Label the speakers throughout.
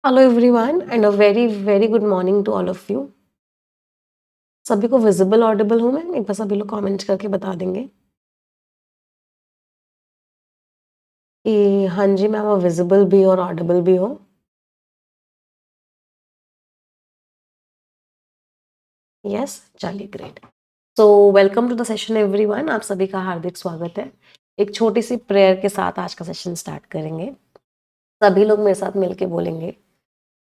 Speaker 1: Hello everyone and a very very good morning to all of you. सभी को visible Audible हूँ मैं? एक बार सभी लोग कमेंट करके बता देंगे कि हाँ जी मैम, विजिबल भी और ऑडिबल भी हो। यस, चलिए great. So welcome to the session everyone, आप सभी का हार्दिक स्वागत है। एक छोटी सी प्रेयर के साथ आज का सेशन स्टार्ट करेंगे। सभी लोग मेरे साथ मिलके बोलेंगे,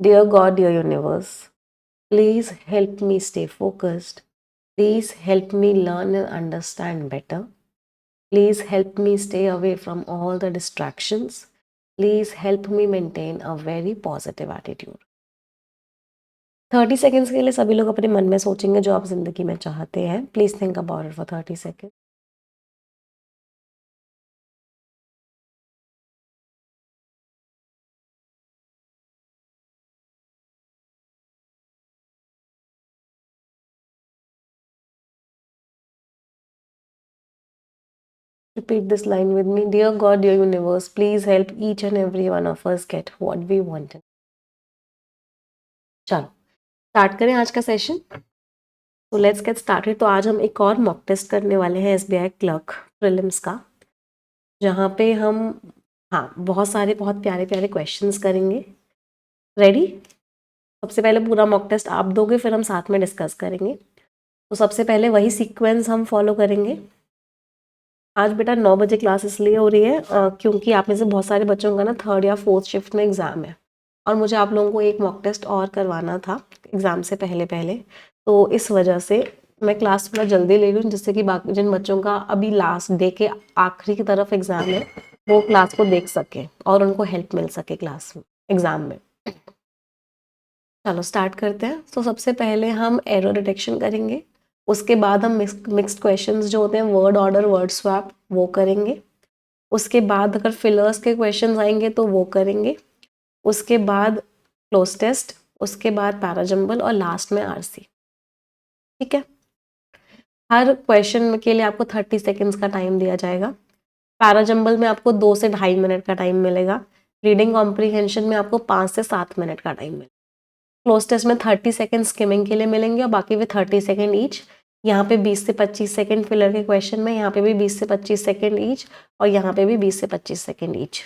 Speaker 1: dear God, dear universe, please help me stay focused, please help me learn and understand better, please help me stay away from all the distractions, please help me maintain a very positive attitude। 30 seconds के लिए सभी लोग अपने मन में सोचेंगे जो आप जिंदगी में चाहते हैं। Please think about it for 30 second. Repeat this line with me. Dear God, dear universe, please help each and every one of us get what we want। चलो स्टार्ट करें आज का सेशन। तो लेट्स गेट स्टार्टेड। तो आज हम एक और मॉक टेस्ट करने वाले हैं एसबीआई क्लर्क प्रीलिम्स का, जहाँ पे हम बहुत सारे बहुत प्यारे प्यारे क्वेश्चंस करेंगे। रेडी? सबसे पहले पूरा मॉक टेस्ट आप दोगे, फिर हम साथ में डिस्कस करेंगे। तो सबसे पहले वही सीक्वेंस हम फॉलो करेंगे। आज बेटा 9 बजे क्लास इसलिए हो रही है क्योंकि आप में से बहुत सारे बच्चों का ना 3rd या 4th शिफ्ट में एग्ज़ाम है, और मुझे आप लोगों को एक मॉक टेस्ट और करवाना था एग्ज़ाम से पहले पहले। तो इस वजह से मैं क्लास थोड़ा जल्दी ले लूँ, जिससे कि बाकी जिन बच्चों का अभी लास्ट डे के आखिरी की तरफ एग्ज़ाम है वो क्लास को देख सके और उनको हेल्प मिल सके क्लास में, एग्ज़ाम में। चलो स्टार्ट करते हैं। तो सबसे पहले हम एरर डिटेक्शन करेंगे, उसके बाद हम मिक्स्ड क्वेश्चंस जो होते हैं वर्ड ऑर्डर वर्ड स्वैप वो करेंगे। उसके बाद अगर फिलर्स के क्वेश्चंस आएंगे तो वो करेंगे। उसके बाद क्लोज टेस्ट, उसके बाद पैराजंबल और लास्ट में आरसी। ठीक है। हर क्वेश्चन के लिए आपको 30 सेकेंड्स का टाइम दिया जाएगा। पैराजंबल में आपको 2 से 2.5 मिनट का टाइम मिलेगा। रीडिंग कॉम्प्रीहेंशन में आपको 5 से 7 मिनट का टाइम मिलेगा। क्लोज टेस्ट में 30 सेकेंड स्किमिंग के लिए मिलेंगे और बाकी भी 30 सेकेंड ईच। यहाँ पे 20 से 25 सेकेंड फिलर के क्वेश्चन में, यहाँ पे भी 20 से 25 सेकेंड ईच, और यहाँ पे भी 20 से 25 सेकेंड ईच।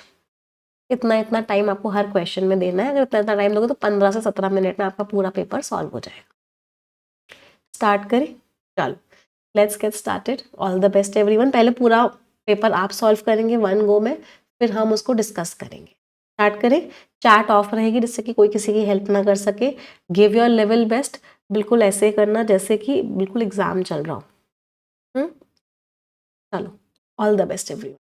Speaker 1: इतना इतना टाइम आपको हर क्वेश्चन में देना है। अगर इतना इतना टाइम दोगे तो 15 से 17 मिनट में आपका पूरा पेपर सॉल्व हो जाएगा। स्टार्ट करें? चलो let's get started. All the best everyone. पहले पूरा पेपर आप सॉल्व करेंगे 1 गो में, फिर हम उसको डिस्कस करेंगे। स्टार्ट करें। चैट ऑफ रहेगी जिससे कि कोई किसी की हेल्प ना कर सके। Give your level best. बिल्कुल ऐसे करना जैसे कि बिल्कुल एग्जाम चल रहा हो। चलो, all the best everyone.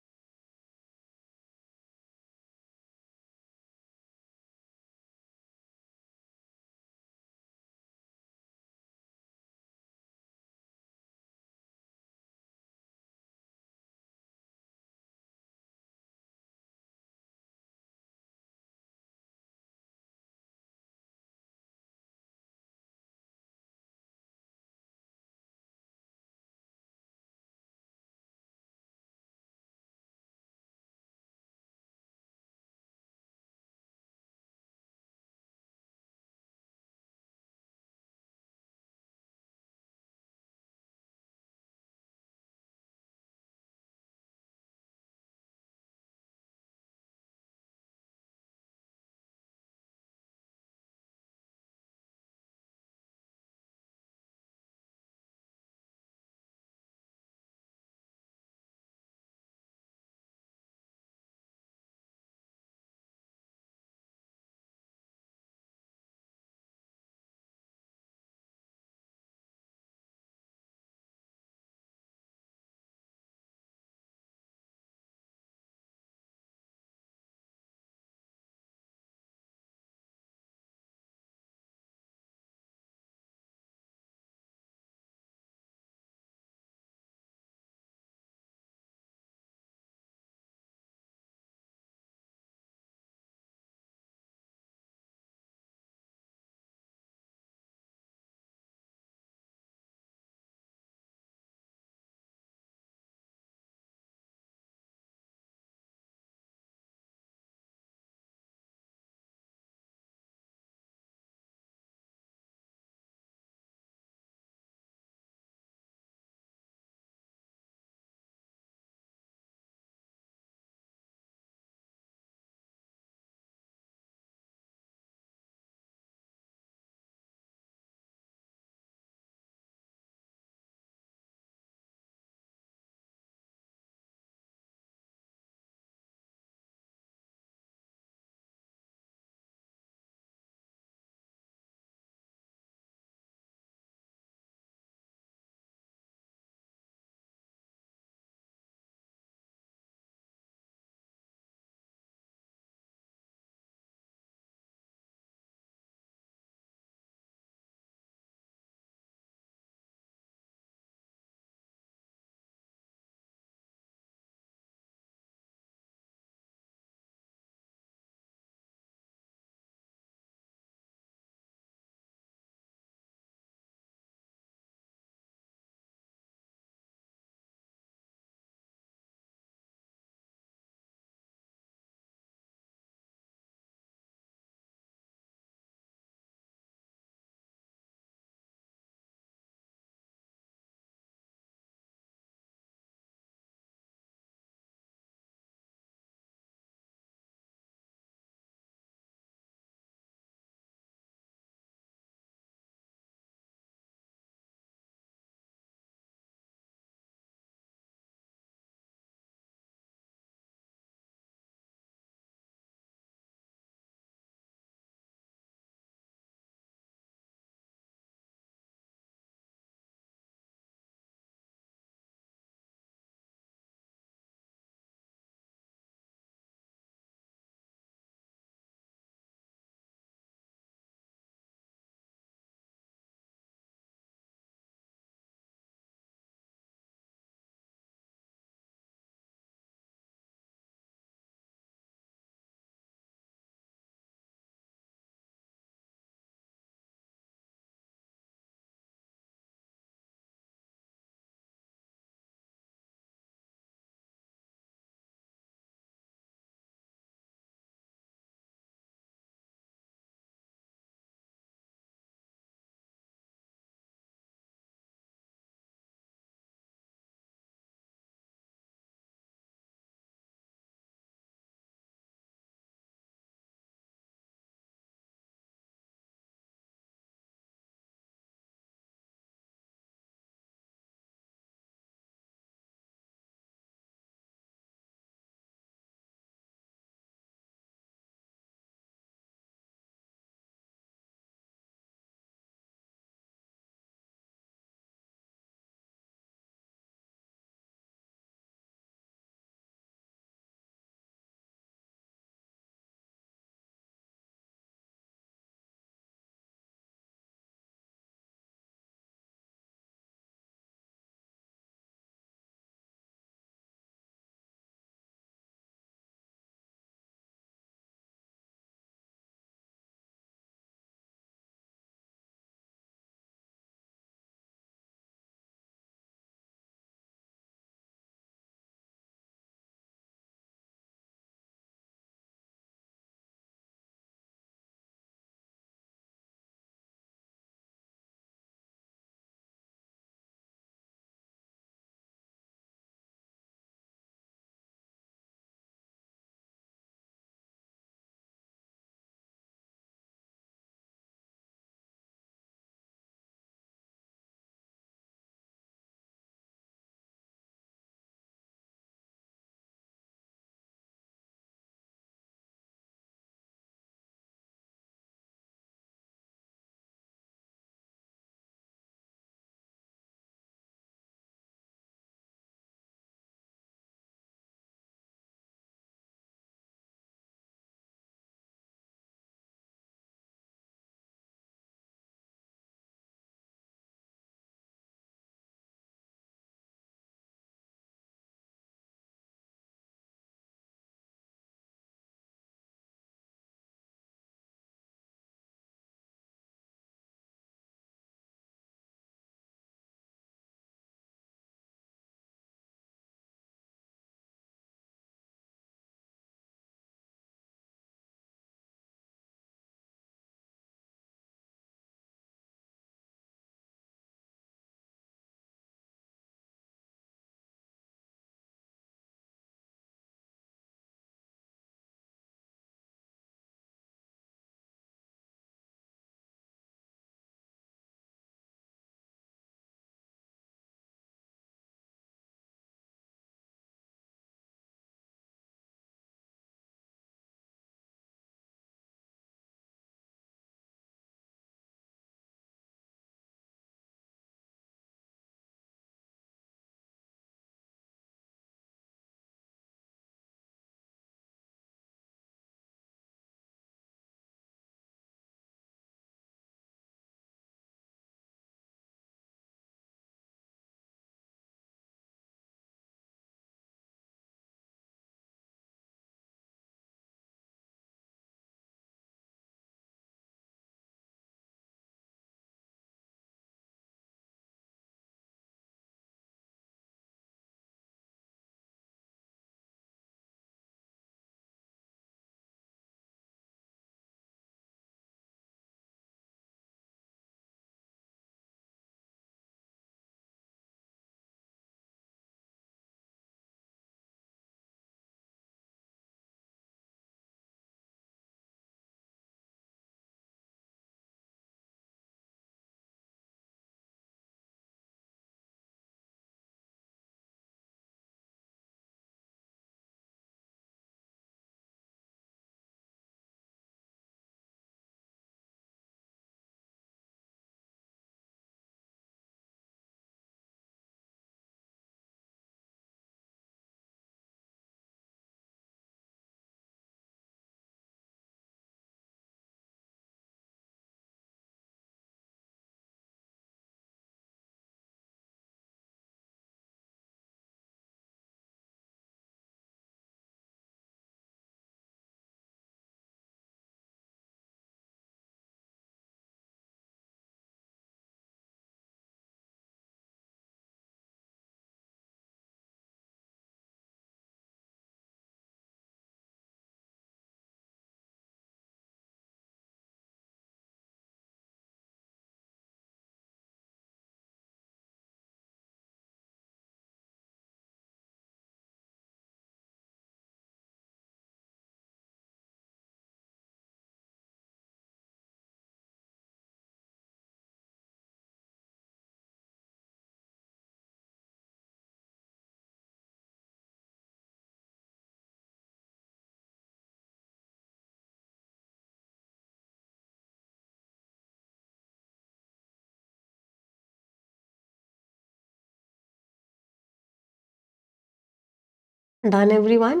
Speaker 1: Done everyone,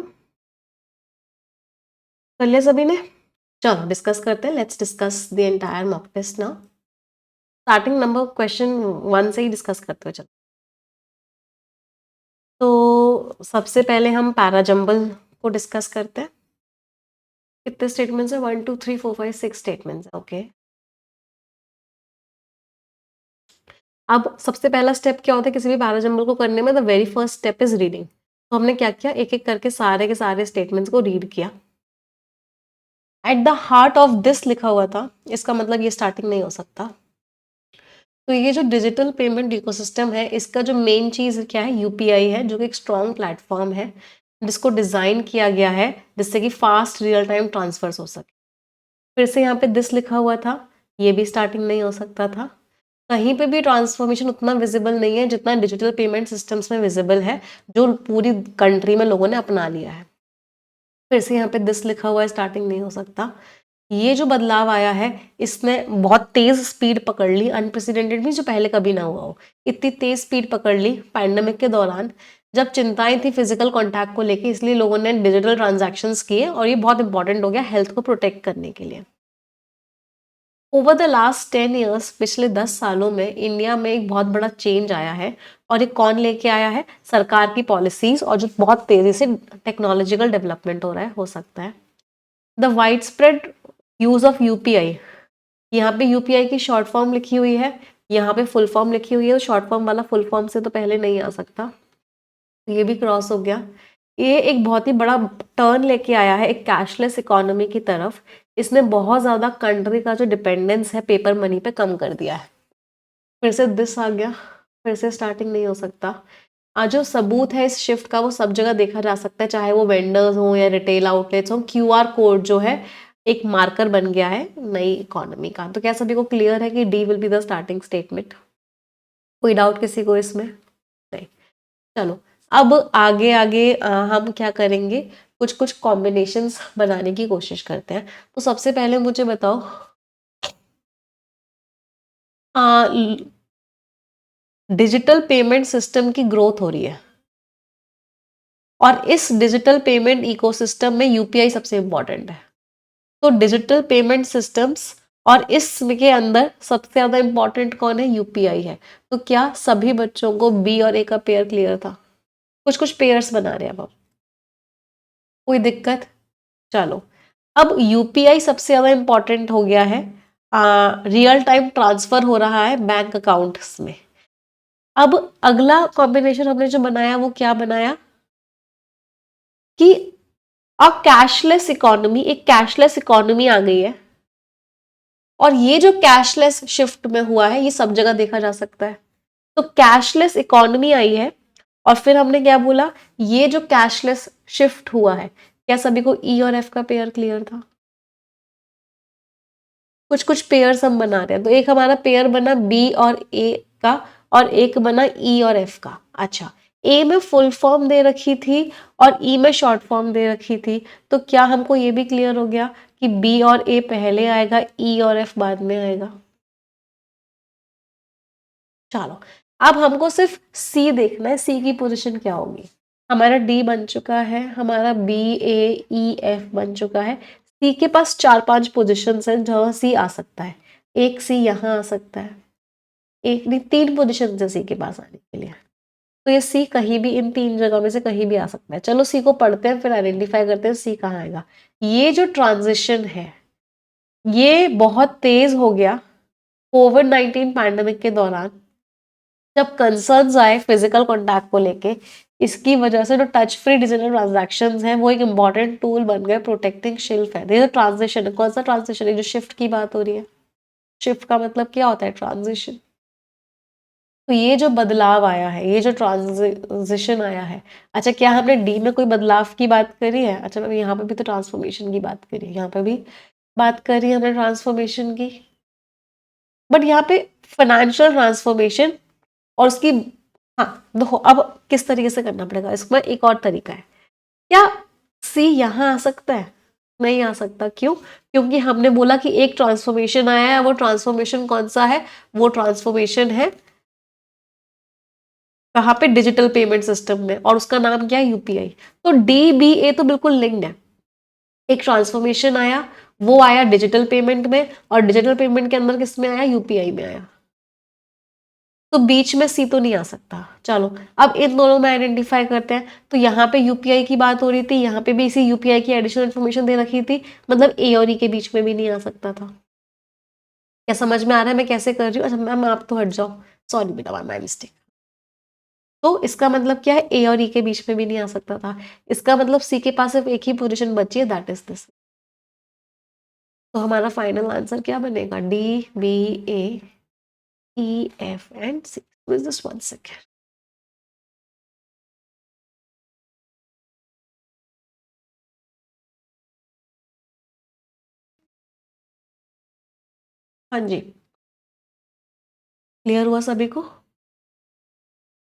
Speaker 1: कर लिया सभी ने? चलो डिस्कस करते हैं, let's discuss the entire mock test now. Starting number question 1 से ही डिस्कस करते हुए चलो। तो सबसे पहले हम पैराजंबल को डिस्कस करते हैं। कितने स्टेटमेंट्स है? 1 2 3 4 5 6 स्टेटमेंट्स है। ओके, अब सबसे पहला स्टेप क्या होता है किसी भी पैराजंबल को करने में? The very first step is reading. तो हमने क्या किया, एक एक करके सारे के सारे स्टेटमेंट्स को रीड किया। At the heart of this लिखा हुआ था, इसका मतलब ये स्टार्टिंग नहीं हो सकता। तो ये जो डिजिटल पेमेंट इकोसिस्टम है, इसका जो मेन चीज़ क्या है? यूपीआई है, जो कि एक स्ट्रॉन्ग प्लेटफॉर्म है जिसको डिज़ाइन किया गया है जिससे कि फास्ट रियल टाइम ट्रांसफर्स हो सके। फिर से यहाँ पे दिस लिखा हुआ था, ये भी स्टार्टिंग नहीं हो सकता था। कहीं पे भी ट्रांसफॉर्मेशन उतना विजिबल नहीं है जितना डिजिटल पेमेंट सिस्टम्स में विजिबल है, जो पूरी कंट्री में लोगों ने अपना लिया है। फिर से यहाँ पे दिस लिखा हुआ है, स्टार्टिंग नहीं हो सकता। ये जो बदलाव आया है, इसने बहुत तेज स्पीड पकड़ ली, अनप्रेसिडेंटेड भी, जो पहले कभी ना हुआ हो। इतनी तेज स्पीड पकड़ ली पैंडेमिक के दौरान, जब चिंताएं थी फिजिकल कांटेक्ट को लेके, इसलिए लोगों ने डिजिटल ट्रांजैक्शंस किए और ये बहुत इंपॉर्टेंट हो गया हेल्थ को प्रोटेक्ट करने के लिए। ओवर द लास्ट 10 ईयर्स, पिछले 10 सालों में इंडिया में एक बहुत बड़ा चेंज आया है। और ये कौन लेके आया है? सरकार की पॉलिसीज, और जो बहुत तेजी से टेक्नोलॉजिकल डेवलपमेंट हो रहा है, हो सकता है। The wide spread use of UPI, यहाँ पे यूपीआई की शॉर्ट फॉर्म लिखी हुई है, यहाँ पे फुल फॉर्म लिखी हुई है। शॉर्ट फॉर्म वाला फुल फॉर्म से तो पहले नहीं आ सकता, ये भी क्रॉस हो गया। ये एक बहुत ही बड़ा टर्न लेके आया है एक कैशलेस इकोनॉमी की तरफ। इसने बहुत ज़्यादा कंट्री का जो डिपेंडेंस है पेपर मनी पे कम कर दिया है। फिर से दिस आ गया, फिर से स्टार्टिंग नहीं हो सकता। आज जो सबूत है इस शिफ्ट का, वो सब जगह देखा जा सकता है, चाहे वो वेंडर्स हो या रिटेल आउटलेट्स हो। क्यूआर कोड जो है एक मार्कर बन गया है नई इकोनॉमी का। तो क्या सभी को क्लियर है कि D will be the starting statement? कोई डाउट किसी को इसमें? नहीं। चलो अब आगे आगे हम क्या करेंगे, कुछ कुछ कॉम्बिनेशंस बनाने की कोशिश करते हैं। तो सबसे पहले मुझे बताओ, डिजिटल पेमेंट सिस्टम की ग्रोथ हो रही है और इस डिजिटल पेमेंट इकोसिस्टम में यूपीआई सबसे इंपॉर्टेंट है। तो डिजिटल पेमेंट सिस्टम्स और इसके अंदर सबसे ज्यादा इंपॉर्टेंट कौन है? यूपीआई है। तो क्या सभी बच्चों को बी और ए का पेयर क्लियर था? कुछ कुछ पेयर्स बना रहे हैं अब। कोई दिक्कत? चलो, अब यूपीआई सबसे ज्यादा इंपॉर्टेंट हो गया है, रियल टाइम ट्रांसफर हो रहा है बैंक अकाउंट्स में। अब अगला कॉम्बिनेशन हमने जो बनाया वो क्या बनाया कि अब कैशलेस इकोनॉमी, एक कैशलेस इकोनॉमी आ गई है। और ये जो कैशलेस शिफ्ट में हुआ है, ये सब जगह देखा जा सकता है। तो कैशलेस इकोनॉमी आई है और फिर हमने क्या बोला, ये जो कैशलेस शिफ्ट हुआ है, क्या सभी को ई और एफ का पेयर क्लियर था? कुछ कुछ पेयर्स हम बना रहे हैं। तो एक हमारा पेयर बना बी और ए का, और एक बना ई और एफ का। अच्छा, ए में फुल फॉर्म दे रखी थी और ई में शॉर्ट फॉर्म दे रखी थी। तो क्या हमको ये भी क्लियर हो गया कि बी और ए पहले आएगा, ई और एफ बाद में आएगा? चलो, अब हमको सिर्फ सी देखना है, सी की पोजीशन क्या होगी। हमारा डी बन चुका है, हमारा बी ए ई एफ बन चुका है। सी के पास 4-5 पोजीशंस हैं जहां सी आ सकता है। एक सी यहाँ आ सकता है, एक नहीं 3 पोजीशन है सी के पास आने के लिए। तो ये सी कहीं भी इन 3 जगह में से कहीं भी आ सकता है। चलो सी को पढ़ते हैं, फिर आइडेंटिफाई करते हैं सी कहाँ आएगा। ये जो ट्रांजिशन है, ये बहुत तेज हो गया कोविड-19 पैंडेमिक के दौरान, जब कंसर्न्स आए फिजिकल कॉन्टैक्ट को लेके। इसकी वजह से जो टच फ्री डिजिटल ट्रांजैक्शंस हैं, वो एक इंपॉर्टेंट टूल बन गए प्रोटेक्टिंग शेल्फ है। ये ट्रांजिशन है, कौन सा ट्रांजिशन है? जो शिफ्ट की बात हो रही है। शिफ्ट का मतलब क्या होता है? ट्रांजिशन। तो ये जो बदलाव आया है, ये जो ट्रांजिशन आया है, अच्छा क्या हमने डी में कोई बदलाव की बात करी है? अच्छा, मैं यहाँ पे भी तो ट्रांसफॉर्मेशन की बात करी है, यहाँ पे भी बात करी हमने ट्रांसफॉर्मेशन की। बट यहाँ पे फाइनेंशियल ट्रांसफॉर्मेशन और उसकी, हाँ देखो अब किस तरीके से करना पड़ेगा, इसमें एक और तरीका है। क्या सी यहाँ आ सकता है? नहीं आ सकता। क्यों? क्योंकि हमने बोला कि एक ट्रांसफॉर्मेशन आया है। वो ट्रांसफॉर्मेशन कौन सा है? वो ट्रांसफॉर्मेशन है कहाँ पे? डिजिटल पेमेंट सिस्टम में, और उसका नाम क्या है? यूपीआई। तो डीबीए तो बिल्कुल लिंक्ड है। एक ट्रांसफॉर्मेशन आया, वो आया डिजिटल पेमेंट में, और डिजिटल पेमेंट के अंदर किस में आया? यूपीआई में आया। तो बीच में सी तो नहीं आ सकता। चलो अब इन दोनों में आइडेंटिफाई करते हैं। तो यहाँ पे यूपीआई की बात हो रही थी, यहाँ पे भी इसी यूपीआई की एडिशनल इन्फॉर्मेशन दे रखी थी, मतलब ए और ई के बीच में भी नहीं आ सकता था। क्या समझ में आ रहा है मैं कैसे कर रही हूँ? अच्छा मैम आप तो हट जाओ, सॉरी बेटा, माय मिस्टेक। तो इसका मतलब क्या है? ए और ई के बीच में भी नहीं आ सकता था। इसका मतलब सी के पास सिर्फ एक ही पोजीशन बची है, दैट इज दिस। तो हमारा फाइनल आंसर क्या बनेगा? D, B, A, E, F and C. Just one second. हाँ जी, क्लियर हुआ सभी को?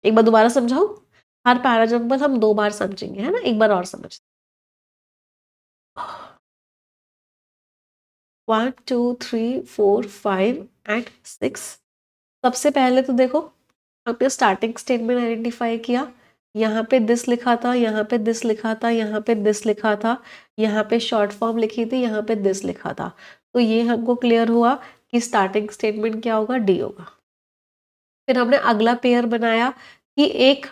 Speaker 1: एक बार दोबारा समझाऊं? हर पैराजम्बल हम 2 बार समझेंगे, है ना? एक बार और समझ। 1 2 3 4 5 एंड 6। सबसे पहले तो देखो, हमने स्टार्टिंग स्टेटमेंट आइडेंटिफाई किया। यहाँ पे दिस लिखा था, यहाँ पे दिस लिखा था, यहाँ पे दिस लिखा था, यहाँ पे शॉर्ट फॉर्म लिखी थी, यहाँ पे दिस लिखा था। तो ये हमको क्लियर हुआ कि स्टार्टिंग स्टेटमेंट क्या होगा? डी होगा। फिर हमने अगला पेयर बनाया कि एक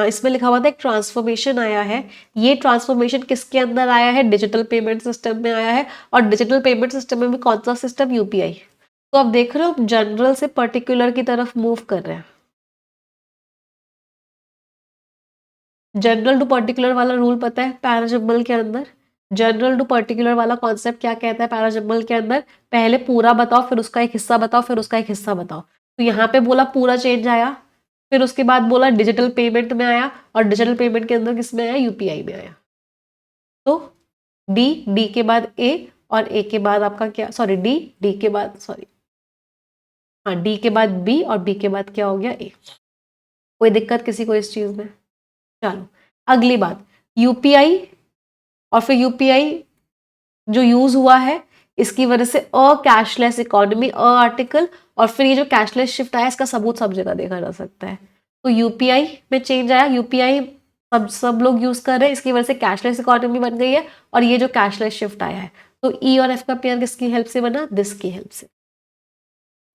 Speaker 1: इसमें लिखा हुआ था एक ट्रांसफॉर्मेशन आया है। ये ट्रांसफॉर्मेशन किसके अंदर आया है? डिजिटल पेमेंट सिस्टम में आया है। और डिजिटल पेमेंट सिस्टम में भी कौन सा सिस्टम? यूपीआई। तो आप देख रहे हो जनरल से पर्टिकुलर की तरफ मूव कर रहे हैं। जनरल टू पर्टिकुलर वाला रूल पता है पैराजम्बल के अंदर? जनरल टू पर्टिकुलर वाला कॉन्सेप्ट क्या कहता है पैराजम्बल के अंदर? पहले पूरा बताओ, फिर उसका एक हिस्सा बताओ, फिर उसका एक हिस्सा बताओ। तो यहाँ पे बोला पूरा चेंज आया, फिर उसके बाद बोला डिजिटल पेमेंट में आया, और डिजिटल पेमेंट के अंदर किस में आया? यूपीआई में आया। तो डी, डी के बाद ए, और ए के बाद आपका क्या? सॉरी डी, डी के बाद सॉरी हाँ डी के बाद बी, और बी के बाद क्या हो गया? ए। कोई दिक्कत किसी को इस चीज में? चलो अगली बात, यूपीआई, और फिर यूपीआई जो यूज हुआ है इसकी वजह से अ कैशलेस इकोनॉमी, अ आर्टिकल, और फिर ये जो कैशलेस शिफ्ट आया इसका सबूत सब जगह देखा जा सकता है। तो यूपीआई में चेंज आया, यूपीआई सब लोग यूज कर रहे हैं, इसकी वजह से कैशलेस इकोनॉमी बन गई है, और ये जो कैशलेस शिफ्ट आया है। तो ई और एफ का पेयर किसकी हेल्प से बना? दिस की हेल्प से।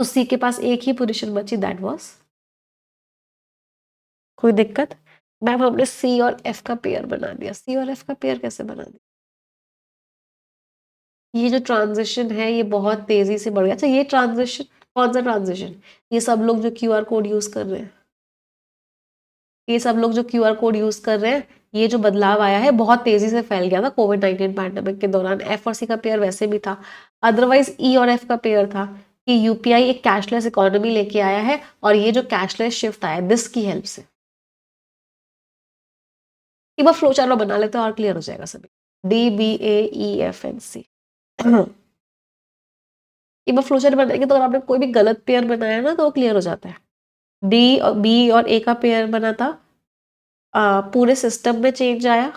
Speaker 1: तो सी के पास एक ही पोजीशन बची, दैट वाज। कोई दिक्कत? मैम हमने सी और एफ का पेयर बना दिया। सी और एफ का पेयर कैसे बना दिया? ये जो ट्रांजिशन है ये बहुत तेजी से बढ़ गया। अच्छा ये ट्रांजिशन कौन सा ट्रांजिशन? ये सब लोग जो क्यूआर कोड यूज कर रहे हैं, ये सब लोग जो क्यूआर कोड यूज कर रहे हैं, ये जो बदलाव आया है बहुत तेजी से फैल गया था कोविड-19 पैंडेमिक के दौरान। एफ और सी का पेयर वैसे भी था, अदरवाइज ई और एफ का पेयर था कि यूपीआई एक कैशलेस इकोनॉमी लेके आया है, और ये जो कैशलेस शिफ्ट आया दिस की हेल्प से। एक बार फ्लो चार्ट बना लेते हैं और क्लियर हो जाएगा सभी। D, B, A, E, F and C. एक बार फ्लोचार्ट बनाएंगे तो अगर आपने कोई भी गलत पेयर बनाया ना तो वो क्लियर हो जाता है। डी और बी और ए का पेयर बना था, पूरे सिस्टम में चेंज आया।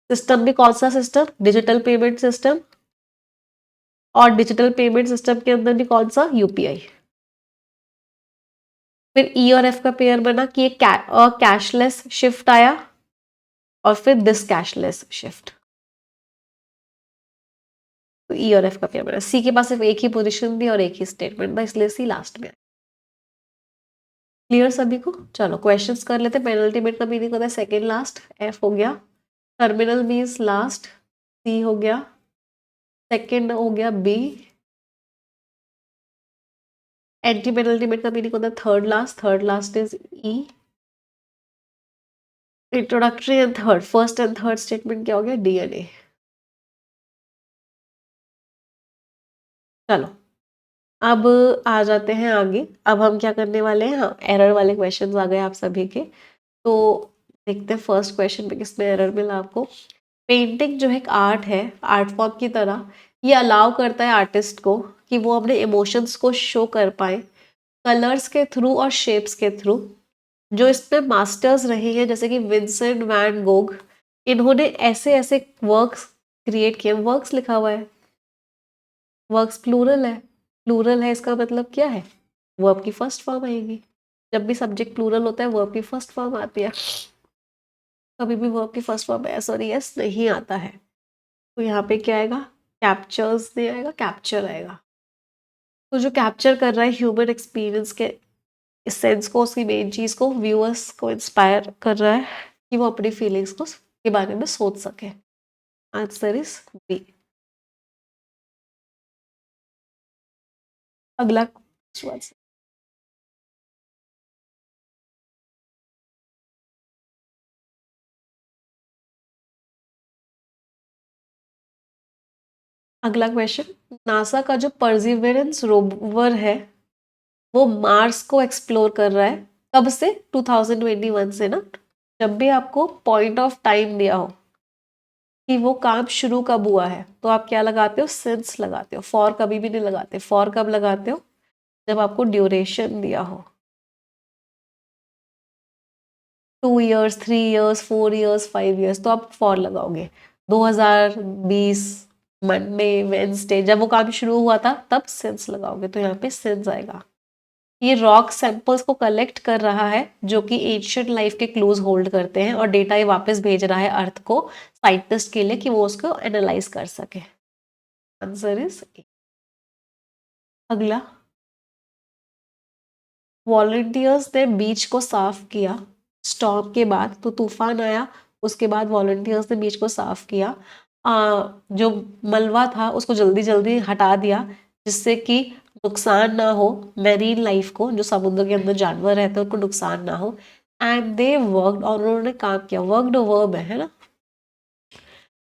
Speaker 1: सिस्टम भी कौन सा सिस्टम? डिजिटल पेमेंट सिस्टम, और डिजिटल पेमेंट सिस्टम के अंदर भी कौन सा? यूपीआई। फिर ई और एफ का पेयर बना कि एक कैशलेस शिफ्ट आया, और फिर दिस कैशलेस शिफ्ट। तो ई और एफ का पेयर बना। सी के पास सिर्फ एक ही पोजीशन थी और एक ही स्टेटमेंट था, इसलिए सी लास्ट में। क्लियर सभी को? चलो क्वेश्चंस कर लेते हैं। पेनल्टीमेट का मीनिंग होता है सेकेंड लास्ट, एफ हो गया। टर्मिनल मीन्स लास्ट, सी हो गया। सेकेंड हो गया बी। एंटी पेनल्टीमेट का मीनिंग होता है third last is E. Introductory and third, first and third statement क्या हो गया? डी एंड ए। चलो अब आ जाते हैं आगे। अब हम क्या करने वाले हैं? हाँ एरर वाले क्वेश्चंस आ गए आप सभी के। तो देखते हैं फर्स्ट क्वेश्चन में किसमें एरर मिला आपको। पेंटिंग जो है एक आर्ट है, आर्ट फॉर्म की तरह, ये अलाउ करता है आर्टिस्ट को कि वो अपने इमोशंस को शो कर पाए कलर्स के थ्रू और शेप्स के थ्रू। जो इसमें मास्टर्स रहे हैं जैसे कि विंसेंट वैन गोग, इन्होंने ऐसे ऐसे वर्क्स क्रिएट किए। वर्क्स लिखा हुआ है, वर्क्स प्लूरल है, प्लूरल है इसका मतलब क्या है? वो आपकी फर्स्ट फॉर्म आएगी। जब भी सब्जेक्ट प्लूरल होता है वर्ब की फर्स्ट फॉर्म आती है, कभी भी वर्ब की फर्स्ट फॉर्म एस और एस नहीं आता है। तो यहाँ पे क्या आएगा, कैप्चर्स नहीं आएगा, कैप्चर आएगा। तो जो कैप्चर कर रहा है ह्यूमन एक्सपीरियंस के इस सेंस को, उसकी मेन चीज को, व्यूअर्स को इंस्पायर कर रहा है कि वो अपनी फीलिंग्स को के बारे में सोच सके। Answer is B. अगला question। अगला क्वेश्चन, नासा का जो परसिवरेंस रोवर है वो मार्स को एक्सप्लोर कर रहा है कब से, 2021 से ना। जब भी आपको पॉइंट ऑफ टाइम दिया हो कि वो काम शुरू कब हुआ है, तो आप क्या लगाते हो, सिंस लगाते हो। फॉर कभी भी नहीं लगाते। फॉर कब लगाते हो, जब आपको ड्यूरेशन दिया हो, 2 years, 3 years, 4 years, 5 years, तो आप फॉर लगाओगे। 2020 मंडे वेंसडे जब वो काम शुरू हुआ था तब सिंस लगाओगे, तो यहाँ पे सिंस आएगा। ये रॉक सैंपल्स को कलेक्ट कर रहा है जो कि एंशिएंट लाइफ के क्लूज होल्ड करते हैं, और डेटा ये वापस भेज रहा है अर्थ को साइंटिस्ट के लिए कि वो उसको एनालाइज कर सके। आंसर इज ए। अगला, वॉलंटियर्स ने बीच को साफ किया स्टॉर्म के बाद, तो तूफान आया, उसके बाद वॉलंटियर्स ने बीच को साफ किया। जो मलबा था उसको जल्दी जल्दी हटा दिया जिससे कि नुकसान ना हो मैरीन लाइफ को, जो समुद्र के अंदर जानवर रहते हैं उनको नुकसान ना हो। एंड दे वर्कड, और उन्होंने काम किया। वर्कड वर्ब है ना,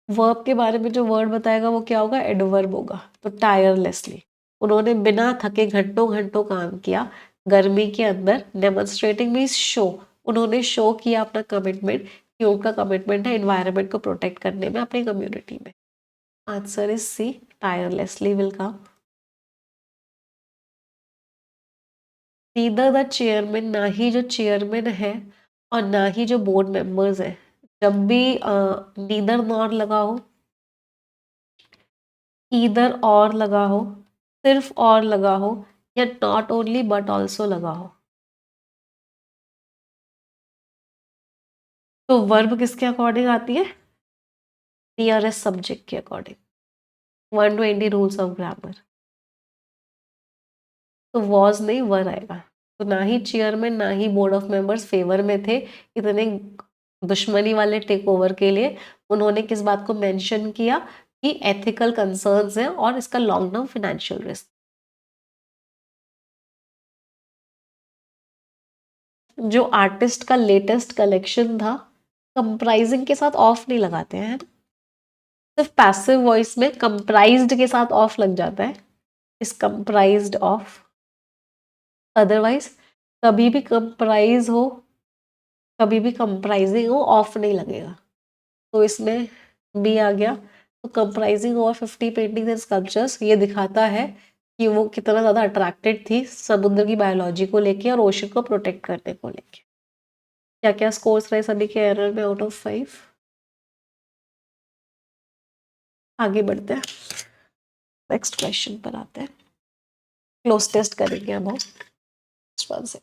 Speaker 1: वर्ब के बारे में जो वर्ड बताएगा वो क्या होगा, एडवर्ब होगा। तो टायरलेसली, उन्होंने बिना थके घंटों घंटों काम किया गर्मी के अंदर। डेमोन्स्ट्रेटिंग मीन्स शो, उन्होंने शो किया अपना कमिटमेंट, कि उनका कमिटमेंट है इन्वायरमेंट को प्रोटेक्ट करने में अपनी कम्युनिटी में। Answer is C, tirelessly will come. Neither the chairman, ना ही जो चेयरमैन है और ना ही जो बोर्ड मेंबर्स है। जब भी नीदर नॉर लगा हो, ईदर और लगा हो, सिर्फ और लगा हो, या नॉट ओनली बट ऑल्सो लगा हो, तो वर्ब किसके अकॉर्डिंग आती है, नियरेस्ट सब्जेक्ट के अकॉर्डिंग। 120 rules of grammar. तो वॉज नहीं, वर आएगा। तो ना ही चेयरमैन ना ही बोर्ड ऑफ मेंबर्स फेवर में थे इतने दुश्मनी वाले टेक ओवर के लिए। उन्होंने किस बात को मेंशन किया कि एथिकल कंसर्न्स हैं और इसका लॉन्ग टर्म फाइनेंशियल रिस्क। जो आर्टिस्ट का लेटेस्ट कलेक्शन था, कंप्राइजिंग के साथ ऑफ नहीं लगाते हैं, सिर्फ पैसिव वॉइस में कंप्राइज्ड के साथ ऑफ लग जाता है, इस कंप्राइज्ड ऑफ। अदरवाइज कभी भी कंप्राइज हो, कभी भी कंप्राइजिंग हो, ऑफ नहीं लगेगा। तो इसमें बी आ गया। तो comprising over 50 paintings and sculptures, ये दिखाता है कि वो कितना ज़्यादा अट्रैक्टेड थी समुद्र की बायोलॉजी को लेके और ओशन को प्रोटेक्ट करने को लेके। क्या क्या स्कोर्स रहे सभी के एरर में आउट ऑफ 5। आगे बढ़ते हैं, नेक्स्ट क्वेश्चन पर आते हैं। क्लोज टेस्ट करेंगे अब हम। वन से,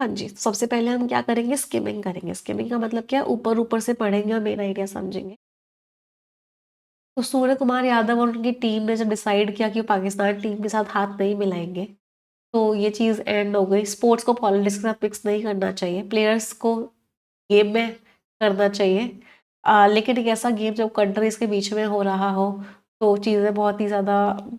Speaker 1: हाँ जी, सबसे पहले हम क्या करेंगे, स्किमिंग करेंगे। स्किमिंग का मतलब क्या है, ऊपर ऊपर से पढ़ेंगे और मेन आइडिया समझेंगे। तो सूर्य कुमार यादव और उनकी टीम ने जब डिसाइड किया कि वो पाकिस्तान टीम के साथ हाथ नहीं मिलाएंगे, तो ये चीज़ एंड हो गई। स्पोर्ट्स को पॉलिटिक्स के साथ मिक्स नहीं करना चाहिए, प्लेयर्स को गेम में करना चाहिए। लेकिन एक ऐसा गेम जब कंट्रीज के बीच में हो रहा हो तो चीज़ें बहुत ही ज़्यादा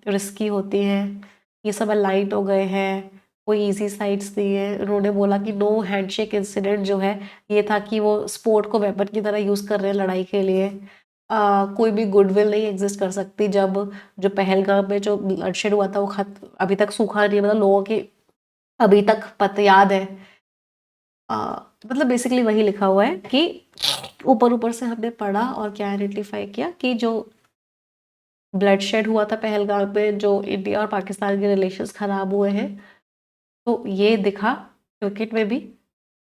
Speaker 1: रिस्की होती हैं। ये सब अलाइन हो गए हैं, कोई इजी साइड्स नहीं है। उन्होंने बोला कि नो हैंडशेक इंसिडेंट जो है, ये था कि वो स्पोर्ट को वेपन की तरह यूज़ कर रहे हैं लड़ाई के लिए। कोई भी गुडविल नहीं एग्जिस्ट कर सकती जब जो पहलगाम में जो ब्लडशेड हुआ था वो अभी तक सूखा नहीं है, मतलब लोगों की अभी तक पता याद है। मतलब बेसिकली वही लिखा हुआ है कि ऊपर ऊपर से हमने पढ़ा और क्या आइडेंटिफाई किया कि जो ब्लड शेड हुआ था पहलगाम में, जो इंडिया और पाकिस्तान के रिलेशंस खराब हुए हैं, तो ये दिखा। क्रिकेट में भी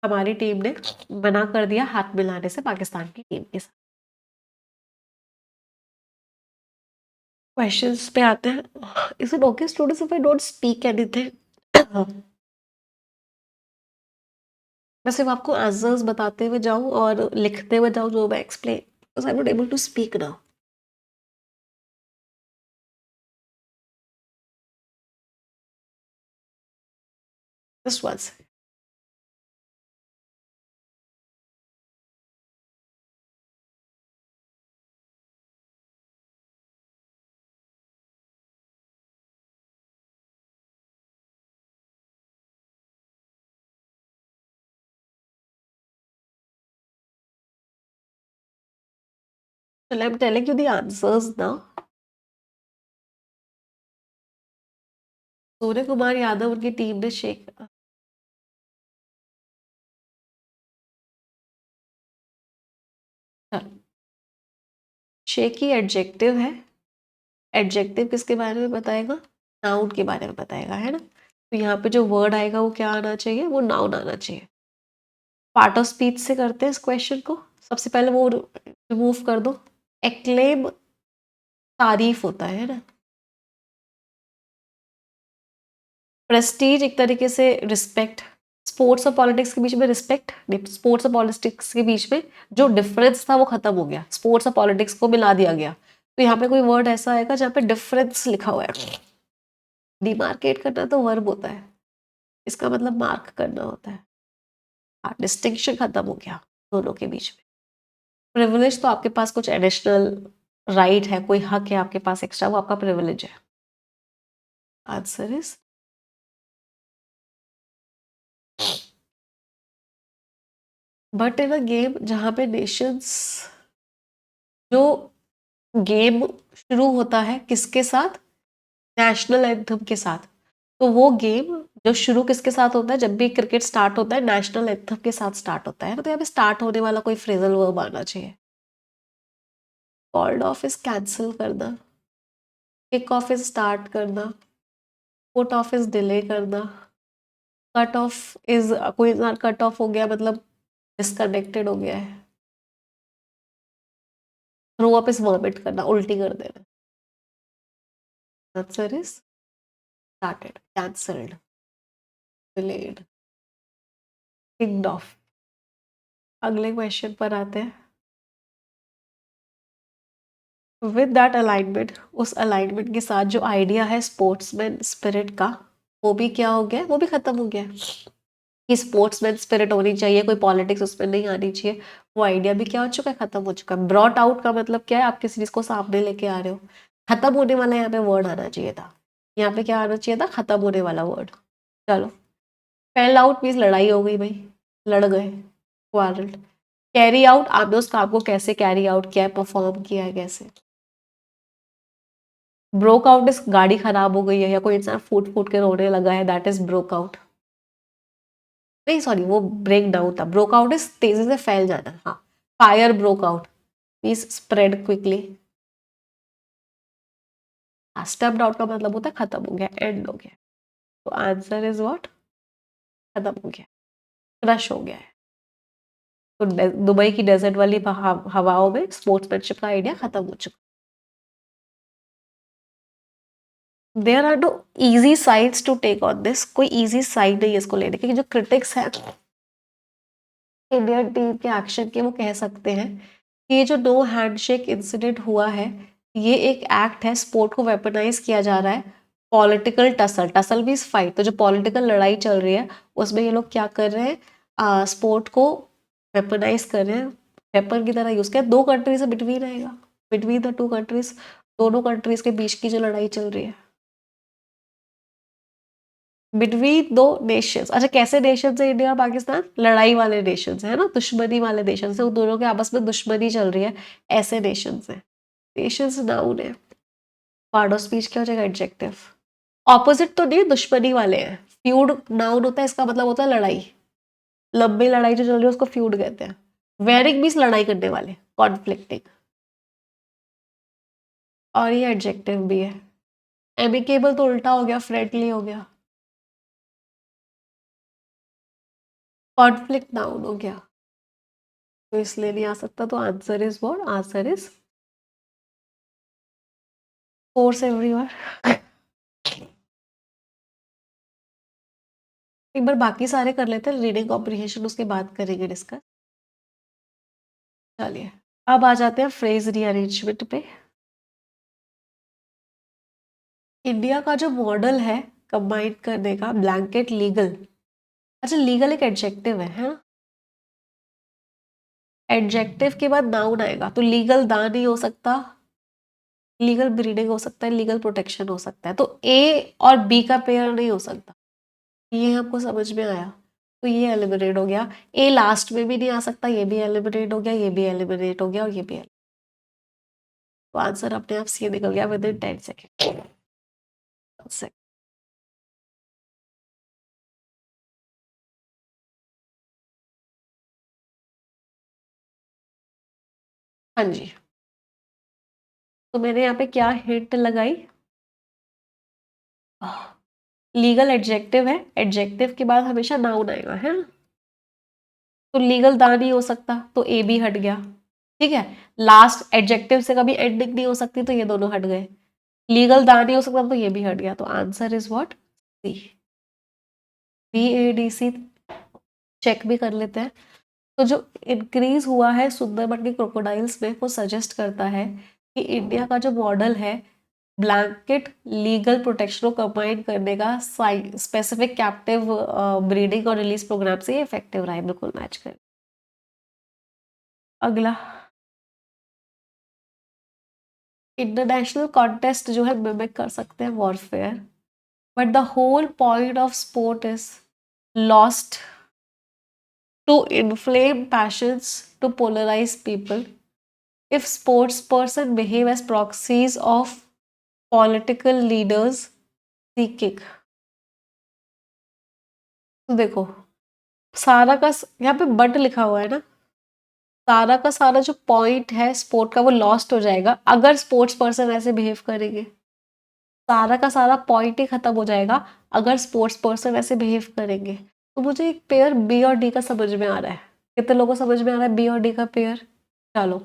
Speaker 1: हमारी टीम ने मना कर दिया हाथ मिलाने से पाकिस्तान की टीम के साथ। क्वेश्चंस पे आते हैं। Is it okay students if I don't speak anything? मैं सिर्फ आपको आंसर्स बताते हुए जाऊं और लिखते हुए जाऊं जो मैं explain, because I am not able to speak now. Just once. So I'm telling you the answers now. Surya Kumar Yadav उनकी टीम ने शेख, शेखी एडजेक्टिव है। एडजेक्टिव किसके बारे में बताएगा? नाउन के बारे में बताएगा, है ना? तो यहाँ पे जो वर्ड आएगा वो क्या आना चाहिए? वो नाउन आना चाहिए। पार्ट ऑफ स्पीच से करते हैं इस क्वेश्चन को। सबसे पहले वो रिमूव कर दो। एक्लेम तारीफ होता है ना? प्रेस्टीज एक तरीके से रिस्पेक्ट। स्पोर्ट्स और पॉलिटिक्स के बीच में रिस्पेक्ट नहीं, स्पोर्ट्स और पॉलिटिक्स के बीच में जो डिफरेंस था वो खत्म हो गया, स्पोर्ट्स और पॉलिटिक्स को मिला दिया गया। तो यहाँ पे कोई वर्ड ऐसा आएगा जहाँ पे डिफरेंस लिखा हुआ है। डिमार्केट करना तो वर्ब होता है, इसका मतलब मार्क करना होता है। हाँ, डिस्टिंक्शन खत्म हो गया दोनों के बीच में। प्रिविलेज तो आपके पास कुछ एडिशनल राइट है, कोई हक है आपके पास एक्स्ट्रा, वो आपका प्रिविलेज है। Answer is but in a game जहाँ पे नेशंस, जो गेम शुरू होता है किसके साथ? नेशनल एंथम के साथ। तो वो गेम जो शुरू किसके साथ होता है? जब भी क्रिकेट स्टार्ट होता है नेशनल एंथम के साथ स्टार्ट होता है ना। तो यहाँ पे स्टार्ट होने वाला कोई फ्रेजल वर्ब आना चाहिए। कॉल्ड ऑफ इज कैंसिल करना, किक ऑफ इज स्टार्ट करना, पुट ऑफ इज डिले करना, कट ऑफ इज कोई इंसान कट ऑफ हो गया मतलब डिसकनेक्टेड हो गया है। थ्रो अप इज वॉमिट करना, उल्टी कर देना। Answer is started, cancelled, delayed, kicked of. अगले क्वेश्चन पर आते हैं। विद दैट अलाइनमेंट, उस अलाइनमेंट के साथ जो आइडिया है स्पोर्ट्समैन स्पिरिट का, वो भी क्या हो गया? वो भी खत्म हो गया कि स्पोर्ट्समैन स्पिरिट होनी चाहिए, कोई पॉलिटिक्स उसमें नहीं आनी चाहिए। वो आइडिया भी क्या हो चुका है? खत्म हो चुका है। ब्रॉट आउट का मतलब क्या है? आप किसी चीज को सामने लेके आ रहे हो। खत्म होने वाला यहाँ पे वर्ड आना चाहिए था। यहाँ पे क्या आना चाहिए था? खत्म होने वाला वर्ड। चलो, फेल आउट मीन्स लड़ाई हो गई भाई, लड़ गए, क्वारल। कैरी आउट, आपने उस काम को कैसे कैरी आउट किया है, परफॉर्म किया है कैसे। ब्रोक आउट इस गाड़ी खराब हो गई है या कोई इंसान फूट फूट के रोने लगा है, दैट इज ब्रोक आउट। नहीं सॉरी, वो ब्रेक डाउन था। ब्रोक आउट इज तेजी से फैल जाना। हाँ, fire broke out means spread quickly. Stepped out का मतलब होता है खत्म हो गया, एंड हो गया। तो आंसर इज व्हाट? खत्म हो गया, क्रश हो गया है। तो दुबई की डेजर्ट वाली हवाओं में स्पोर्ट्समैनशिप का आइडिया खत्म हो चुका। There are no easy sides to take on this. कोई इजी साइड नहीं है इसको लेने की। जो क्रिटिक्स है इंडियन टीम के एक्शन के, वो कह सकते हैं कि ये जो नो हैंडशेक इंसिडेंट हुआ है, ये एक एक्ट है, स्पोर्ट को वेपनाइज किया जा रहा है। पॉलिटिकल टसल, टसल भी फाइट, तो जो पॉलिटिकल लड़ाई चल रही है उसमें ये लोग क्या कर रहे हैं? स्पोर्ट को वेपनाइज कर रहे हैं, वेपन की तरह यूज किया। दो कंट्रीज से बिटवीन आएगा, बिटवीन द टू कंट्रीज, दोनों कंट्रीज के बीच की जो लड़ाई चल रही है, बिटवीन दो नेशंस। अच्छा, कैसे नेशंस है इंडिया और पाकिस्तान? लड़ाई वाले नेशंस है ना, दुश्मनी वाले नेशंस है, उन दोनों के आपस में दुश्मनी चल रही है, ऐसे नेशंस है। नेशंस नाउन है, पार्ट ऑफ स्पीच क्या हो जाएगा? एडजेक्टिव। ऑपोजिट तो नहीं, दुश्मनी वाले हैं। फ्यूड नाउन होता है, इसका मतलब होता है लड़ाई। लंबी लड़ाई जो चल रही है उसको फ्यूड कहते हैं। वेरिंग मीन्स लड़ाई करने वाले, कॉन्फ्लिक्टिंग। और ये एडजेक्टिव भी है। एमिकेबल तो उल्टा हो गया, फ्रेंडली हो गया। कॉन्फ्लिक्ट नाउन हो गया, तो इसलिए नहीं आ सकता। तो answer is what? Answer is force everyone. एक बार बाकी सारे कर लेते हैं, रीडिंग कॉम्प्रिहेंशन उसके बाद करेंगे डिस्कस। चलिए अब आ जाते हैं फ्रेज रीअरेंजमेंट पे। इंडिया का जो मॉडल है कंबाइन करने का, ब्लैंकेट लीगल, अच्छा लीगल एक एडजेक्टिव है ना, एडजेक्टिव के बाद नाउन आएगा, तो लीगल दा नहीं हो सकता, लीगल ब्रीडिंग हो सकता है, लीगल प्रोटेक्शन हो सकता है, तो ए और बी का पेयर नहीं हो सकता। ये आपको समझ में आया, तो ये एलिमिनेट हो गया। ए लास्ट में भी नहीं आ सकता, ये भी एलिमिनेट हो गया, ये भी एलिमिनेट हो गया, और ये भी तो आंसर अपने आप सी निकल गया विद इन 10 सेकेंड। हाँ जी, तो मैंने यहाँ पे क्या हिंट लगाई, लीगल एडजेक्टिव है, एडजेक्टिव के बाद हमेशा नाउन आएगा है ना, तो लीगल दा नहीं हो सकता, तो ए भी हट गया। ठीक है, लास्ट एडजेक्टिव से कभी एंडिंग नहीं हो सकती, तो ये दोनों हट गए। लीगल दा नहीं हो सकता, तो ये भी हट गया, तो answer is what, C. BADC check भी कर लेते हैं। तो जो इंक्रीज हुआ है सुंदरबन के क्रोकोडाइल्स में, वो सजेस्ट करता है कि इंडिया का जो मॉडल है ब्लैंकेट लीगल प्रोटेक्शन को कंबाइन करने का स्पेसिफिक कैप्टिव ब्रीडिंग और रिलीज प्रोग्राम से इफेक्टिव रहा है, बिल्कुल मैच कर। अगला, इंटरनेशनल कॉन्टेस्ट जो है मिमिक कर सकते हैं warfare, but the whole point of sport is lost to inflame passions, to polarize people. If sports person behave as proxies of political leaders seeking, तो देखो सारा का यहाँ पे बट लिखा हुआ है ना, सारा का सारा जो पॉइंट है स्पोर्ट का वो लॉस्ट हो जाएगा अगर स्पोर्ट्स पर्सन ऐसे बिहेव करेंगे। सारा का सारा पॉइंट ही खत्म हो जाएगा अगर स्पोर्ट्स पर्सन ऐसे बिहेव करेंगे। तो मुझे एक पेयर बी और डी का समझ में आ रहा है, कितने लोगों को समझ में आ रहा है बी और डी का पेयर? चलो,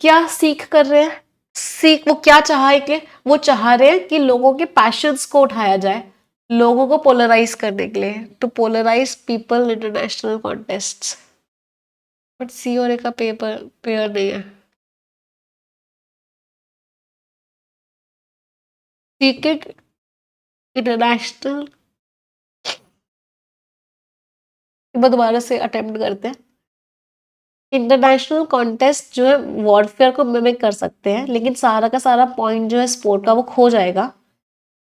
Speaker 1: क्या सीख कर रहे हैं, सीख वो क्या चाहेंगे, वो चाह रहे हैं कि लोगों के पैशंस को उठाया जाए, लोगों को पोलराइज करने के लिए, to polarise people international contest. But C और ए का पेपर पेयर नहीं है। सीकिंग इंटरनेशनल, दोबारा से अटेम्प्ट करते हैं। इंटरनेशनल कॉन्टेस्ट जो है वॉरफेयर को मिमिक कर सकते हैं, लेकिन सारा का सारा पॉइंट जो है स्पोर्ट का वो खो जाएगा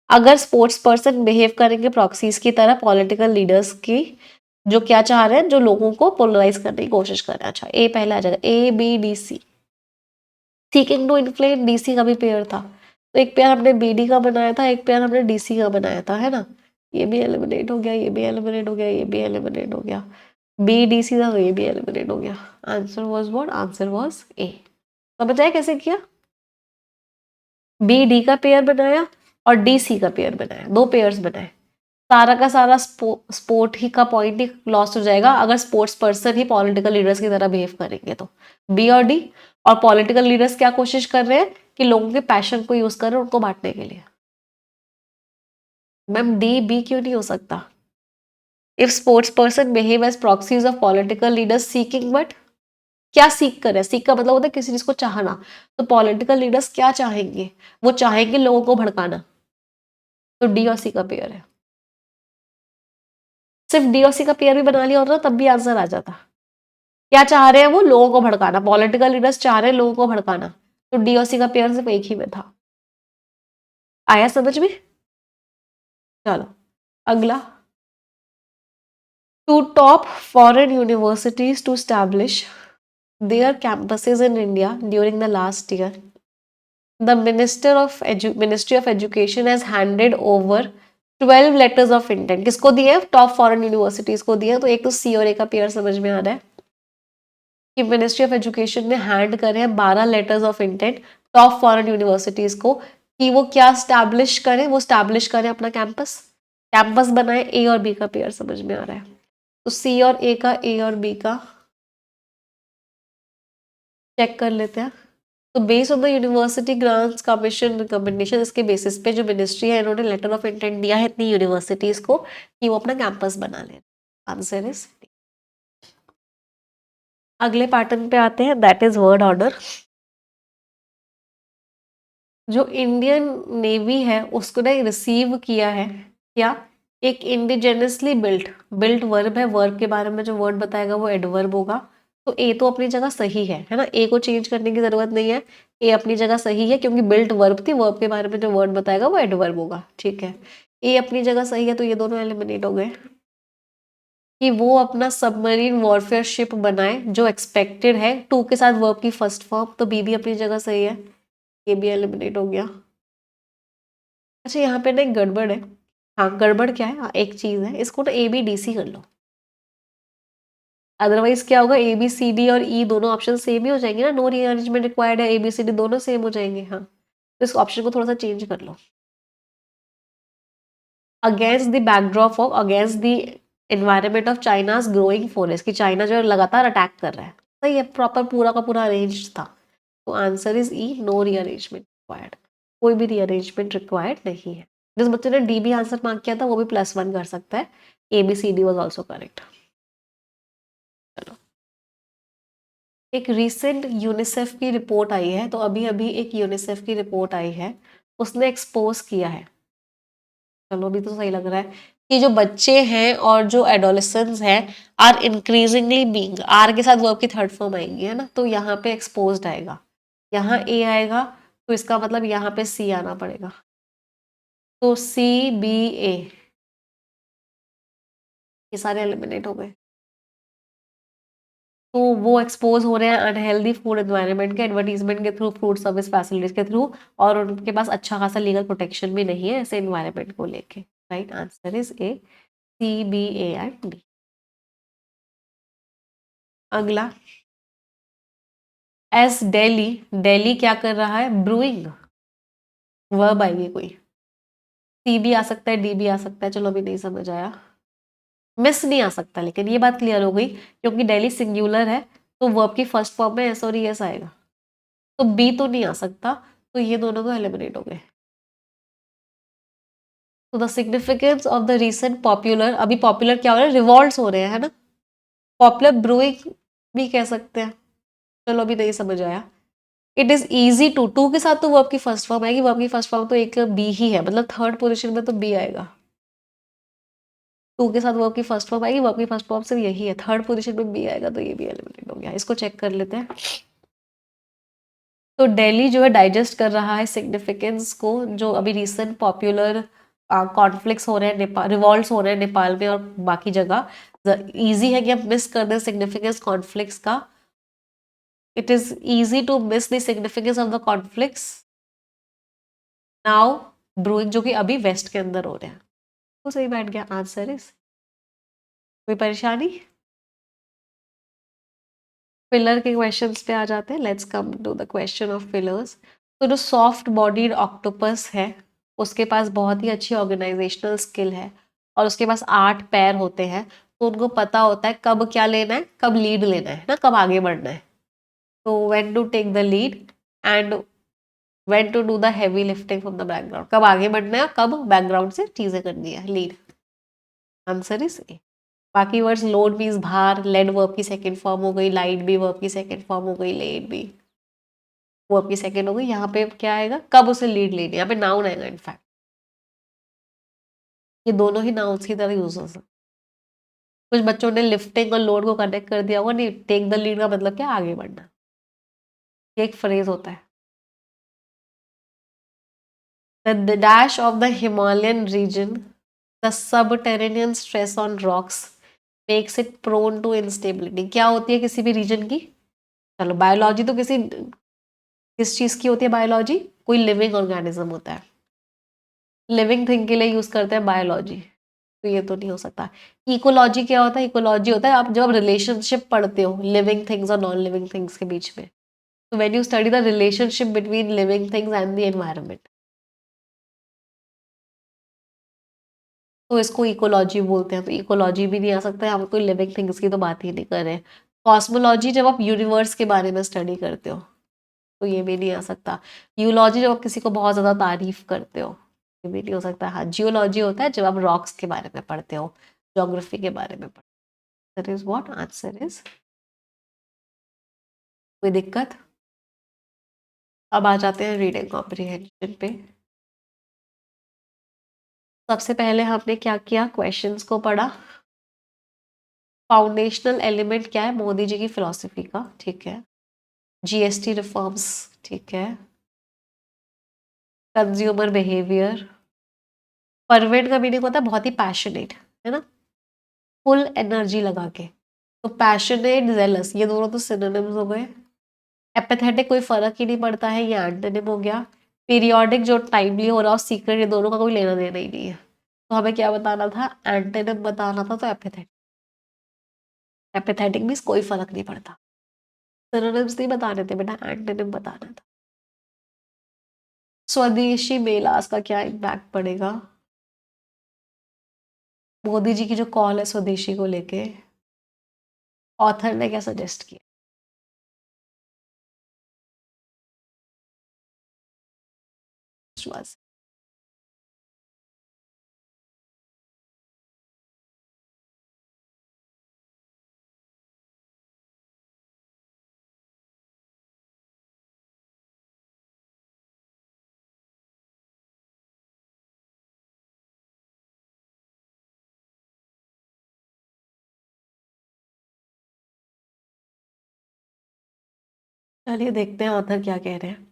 Speaker 1: अगर स्पोर्ट्स पर्सन बिहेव करेंगे प्रॉक्सीज की तरह पॉलिटिकल लीडर्स की, जो क्या चाह रहे हैं, जो लोगों को पोलराइज करने की कोशिश कर रहे हैं। अच्छा, ए पहले आ जाएगा, ABDC। Seeking to inflame DC का भी पेयर था, तो एक पेयर हमने BD का बनाया था, एक पेयर हमने DC का बनाया था, है ना। ये भी एलिमिनेट हो गया, ये भी एलिमिनेट हो गया, ये भी एलिमिनेट हो गया, BDC था तो ये भी एलिमिनेट हो गया। Answer was what, answer was a. समझ आया कैसे किया? BD का पेयर बनाया और DC का पेयर बनाया, दो पेयर्स बनाए। सारा का सारा स्पोर्ट ही का पॉइंट ही लॉस्ट हो जाएगा अगर स्पोर्ट्स पर्सन ही पॉलिटिकल लीडर्स की तरह बिहेव करेंगे, तो बी और डी। और पॉलिटिकल लीडर्स क्या कोशिश कर रहे हैं कि लोगों के पैशन को यूज कर रहे हैं उनको बांटने के लिए। मैम DB क्यों नहीं हो सकता? If sports person behave as proxies of political leaders seeking, but क्या सीख कर है, सीख का मतलब होता है किसी चीज को चाहना, तो पॉलिटिकल लीडर्स क्या चाहेंगे, वो चाहेंगे लोगों को भड़काना, तो डी और सी का पेयर है। सिर्फ डी और सी का पेयर भी बना लिया होता तब भी आंसर आ जाता। क्या चाह रहे हैं वो, लोगों को भड़काना, पॉलिटिकल लीडर्स चाह रहे हैं लोगों को भड़काना, तो डी और सी का पेयर सिर्फ एक ही में था। आया समझ में? चलो अगला, to top foreign universities to establish their campuses in India during the last year, the ministry of education has handed over 12 letters of intent. किसको दिए? टॉप फॉरेन यूनिवर्सिटीज को दिए। तो एक तो सी और ए का पेयर समझ में आ रहा है कि मिनिस्ट्री ऑफ एजुकेशन ने हैंड करे हैं 12 letters of intent top foreign universities को कि वो क्या स्टैब्लिश करें, वो स्टैब्लिश करें अपना कैंपस, कैंपस बनाए। ए और बी का पेयर समझ में आ रहा है, तो सी और ए का, ए और बी का चेक कर लेते हैं। तो based on the university grants commission recommendation, इसके बेसिस पे जो मिनिस्ट्री है इन्होंने लेटर ऑफ इंटेंट दिया है इतनी यूनिवर्सिटीज को कि वो अपना कैंपस बना ले। आंसर इज, अगले पैटर्न पे आते हैं, दैट इज वर्ड ऑर्डर। जो इंडियन नेवी है उसको ने रिसीव किया है क्या, एक इंडिजेनसली बिल्ट, बिल्ट वर्ब है, वर्ब के बारे में जो वर्ड बताएगा वो एडवर्ब होगा। तो ए तो अपनी जगह सही है ना, ए को चेंज करने की जरूरत नहीं है, ए अपनी जगह सही है क्योंकि बिल्ट वर्ब थी, वर्ब के बारे में जो वर्ड बताएगा वो एडवर्ब होगा, ठीक है। ए अपनी जगह सही है तो ये दोनों एलिमिनेट हो गए। कि वो अपना सबमरीन वॉरफेयर शिप बनाए जो एक्सपेक्टेड है, टू के साथ वर्ब की फर्स्ट फॉर्म, तो बी भी अपनी जगह सही है, ये भी एलिमिनेट हो गया। अच्छा यहाँ पे ना एक गड़बड़ है, हाँ गड़बड़ क्या है, हाँ एक चीज है, इसको ना ए बी डी सी कर लो, अदरवाइज क्या होगा, ए बी सी डी और ई दोनों ऑप्शन सेम ही हो जाएंगे ना, नो रीअरेंजमेंट रिक्वायर्ड है, ए बी सी डी दोनों सेम हो जाएंगे। हाँ तो इस ऑप्शन को थोड़ा सा चेंज कर लो। Against the backdrop of, against the environment of China's growing forest, कि चाइना जो है लगातार अटैक कर रहा है, सही है, प्रॉपर पूरा का पूरा अरेंज था। तो answer is E, no rearrangement required, कोई भी रीअरेंजमेंट रिक्वायर्ड नहीं है। जिस बच्चे ने डी बी आंसर मार्क किया था वो भी +1 कर सकता है, A B C D was also correct. चलो, एक रीसेंट यूनिसेफ की रिपोर्ट आई है, तो अभी अभी एक यूनिसेफ की रिपोर्ट आई है, उसने एक्सपोज किया है, चलो अभी तो सही लग रहा है, कि जो बच्चे हैं और जो एडोलेसेंट्स हैं आर इंक्रीजिंगली बीइंग, आर के साथ वर्ब की थर्ड फॉर्म आएगी है ना, तो यहाँ पे एक्सपोज्ड आएगा, यहाँ ए आएगा, तो इसका मतलब यहाँ पे सी आना पड़ेगा, तो सी बी ए, ये सारे एलिमिनेट हो गए। तो वो एक्सपोज हो रहे हैं अनहेल्दी फूड एनवायरनमेंट के, एडवर्टीजमेंट के थ्रू, फूड सर्विस फैसिलिटीज के थ्रू, और उनके पास अच्छा खासा लीगल प्रोटेक्शन भी नहीं है ऐसे एनवायरनमेंट को लेके। Right answer is A, C B A and D. अगला, एस दिल्ली, दिल्ली क्या कर रहा है, ब्रूइंग, वर्ब आएगी कोई, सी भी आ सकता है, डी भी आ सकता है, चलो अभी नहीं समझ आया, मिस नहीं आ सकता, लेकिन ये बात क्लियर हो गई क्योंकि दिल्ली सिंगुलर है, तो वर्ब की फर्स्ट फॉर्म में एस और एस आएगा, तो बी तो नहीं आ सकता, तो ये दोनों तो एलिमिनेट हो गए। तो the significance of the recent popular, अभी पॉपुलर क्या हो रहा है, रिवॉल्ट्स हो रहे हैं है ना, पॉपुलर ब्रूइंग भी कह सकते हैं, चलो अभी नहीं समझ आया। It is easy to, to के साथ तो वर्ब की फर्स्ट फॉर्म आएगी, वर्ब की फर्स्ट फॉर्म तो एक बी ही है, मतलब थर्ड पोजीशन में तो बी आएगा, टू के साथ वर्ब की फर्स्ट फॉर्म आएगी, वर्ब की फर्स्ट फॉर्म सिर्फ यही है, थर्ड पोजीशन में बी आएगा, तो ये भी एलिमिनेट हो गया। इसको चेक कर लेते हैं। तो दिल्ली जो है डाइजेस्ट कर रहा है सिग्निफिकेंस को, जो अभी रिसेंट पॉपुलर कॉन्फ्लिक्ट्स हो रहे हैं, नेपाल रिवॉल्ट्स हो रहे हैं नेपाल में और बाकी जगह, ईजी है कि आप मिस कर दें सिग्निफिकेंस कॉन्फ्लिक्ट्स का, it is easy to miss the significance of the conflicts now brewing, जो कि अभी वेस्ट के अंदर हो रहे हैं, तो सही बैठ गया, आंसर इज, कोई परेशानी। फिलर के क्वेश्चंस पे आ जाते हैं, let's come to the question of fillers. तो जो सॉफ्ट बॉडीड ऑक्टोपस है उसके पास बहुत ही अच्छी ऑर्गेनाइजेशनल स्किल है, और उसके पास 8 पैर होते हैं, तो उनको पता होता है कब क्या लेना है, कब लीड लेना है ना, कब आगे बढ़ना है, तो when to take the lead and when to do the heavy lifting from the background, कब आगे बढ़ना है, कब बैकग्राउंड से चीजें करनी है, लीड। आंसर इज ए। बाकी वर्ड्स, लोड मीन्स भार, लेड वर्ब की सेकंड फॉर्म हो गई, लाइट भी वर्ब की सेकंड फॉर्म हो गई, लेड भी वर्ब की सेकंड हो गई, यहाँ पे क्या आएगा, कब उसे लीड लेनी, यहाँ पे नाउन आएगा इनफैक्ट, ये दोनों ही नाउन्स की तरह यूज हो सकते। कुछ बच्चों ने लिफ्टिंग और लोड को कनेक्ट कर दिया होगा, नहीं, टेक द लीड का मतलब क्या, आगे बढ़ना, ये एक फ्रेज होता है। The dash of the Himalayan region, the subterranean stress on rocks makes it prone to instability, क्या होती है किसी भी रीजन की, चलो बायोलॉजी तो किस चीज की होती है बायोलॉजी, कोई लिविंग ऑर्गेनिज्म होता है, लिविंग थिंग के लिए यूज करते हैं बायोलॉजी, तो ये तो नहीं हो सकता। इकोलॉजी क्या होता है, इकोलॉजी होता है आप जब आप रिलेशनशिप पढ़ते हो लिविंग थिंग्स और नॉन लिविंग थिंग्स के बीच में, तो when you study the relationship between living things and the environment, तो इसको इकोलॉजी बोलते हैं, तो इकोलॉजी भी नहीं आ सकता है, हम कोई लिविंग थिंग्स की तो बात ही नहीं कर रहे हैं। कॉस्मोलॉजी जब आप यूनिवर्स के बारे में स्टडी करते हो, तो ये भी नहीं आ सकता। यूलॉजी जब आप किसी को बहुत ज़्यादा तारीफ करते हो, ये भी नहीं हो सकता। हाँ, जियोलॉजी होता है जब आप रॉक्स के बारे में पढ़ते हो, ज्योग्राफी के बारे में पढ़ते हो। That is what answer is. कोई दिक्कत? अब आ जाते हैं रीडिंग कॉम्प्रिहेंशन पे। सबसे पहले हमने क्या किया, क्वेश्चंस को पढ़ा। फाउंडेशनल एलिमेंट क्या है मोदी जी की फिलॉसफी का, ठीक है। जीएसटी रिफॉर्म्स, ठीक है। Consumer behaviour. परवेट का मीनिंग होता है बहुत ही पैशनेट, है ना, फुल एनर्जी लगा के। तो पैशनेट, जेलस, ये दोनों तो सिनोनिम्स हो गए। एपेथेटिक कोई फर्क ही नहीं पड़ता है, ये एंटोनिम हो गया। पीरियोडिक जो टाइमली हो रहा हो, सीक्रेट, ये दोनों का कोई लेना देना ही नहीं है। तो हमें क्या बताना था, एंटोनिम बताना था। तो एपेथेटिक, एपेथेटिक मीन्स कोई फर्क नहीं पड़ता। सिनोनिम्स नहीं बताने थे बेटा, एंटोनिम बताना था। स्वदेशी मेलास का क्या इम्पैक्ट पड़ेगा, मोदी जी की जो कॉल है स्वदेशी को लेके, ऑथर ने क्या सजेस्ट किया। was- चलिए देखते हैं ऑथर क्या कह रहे हैं।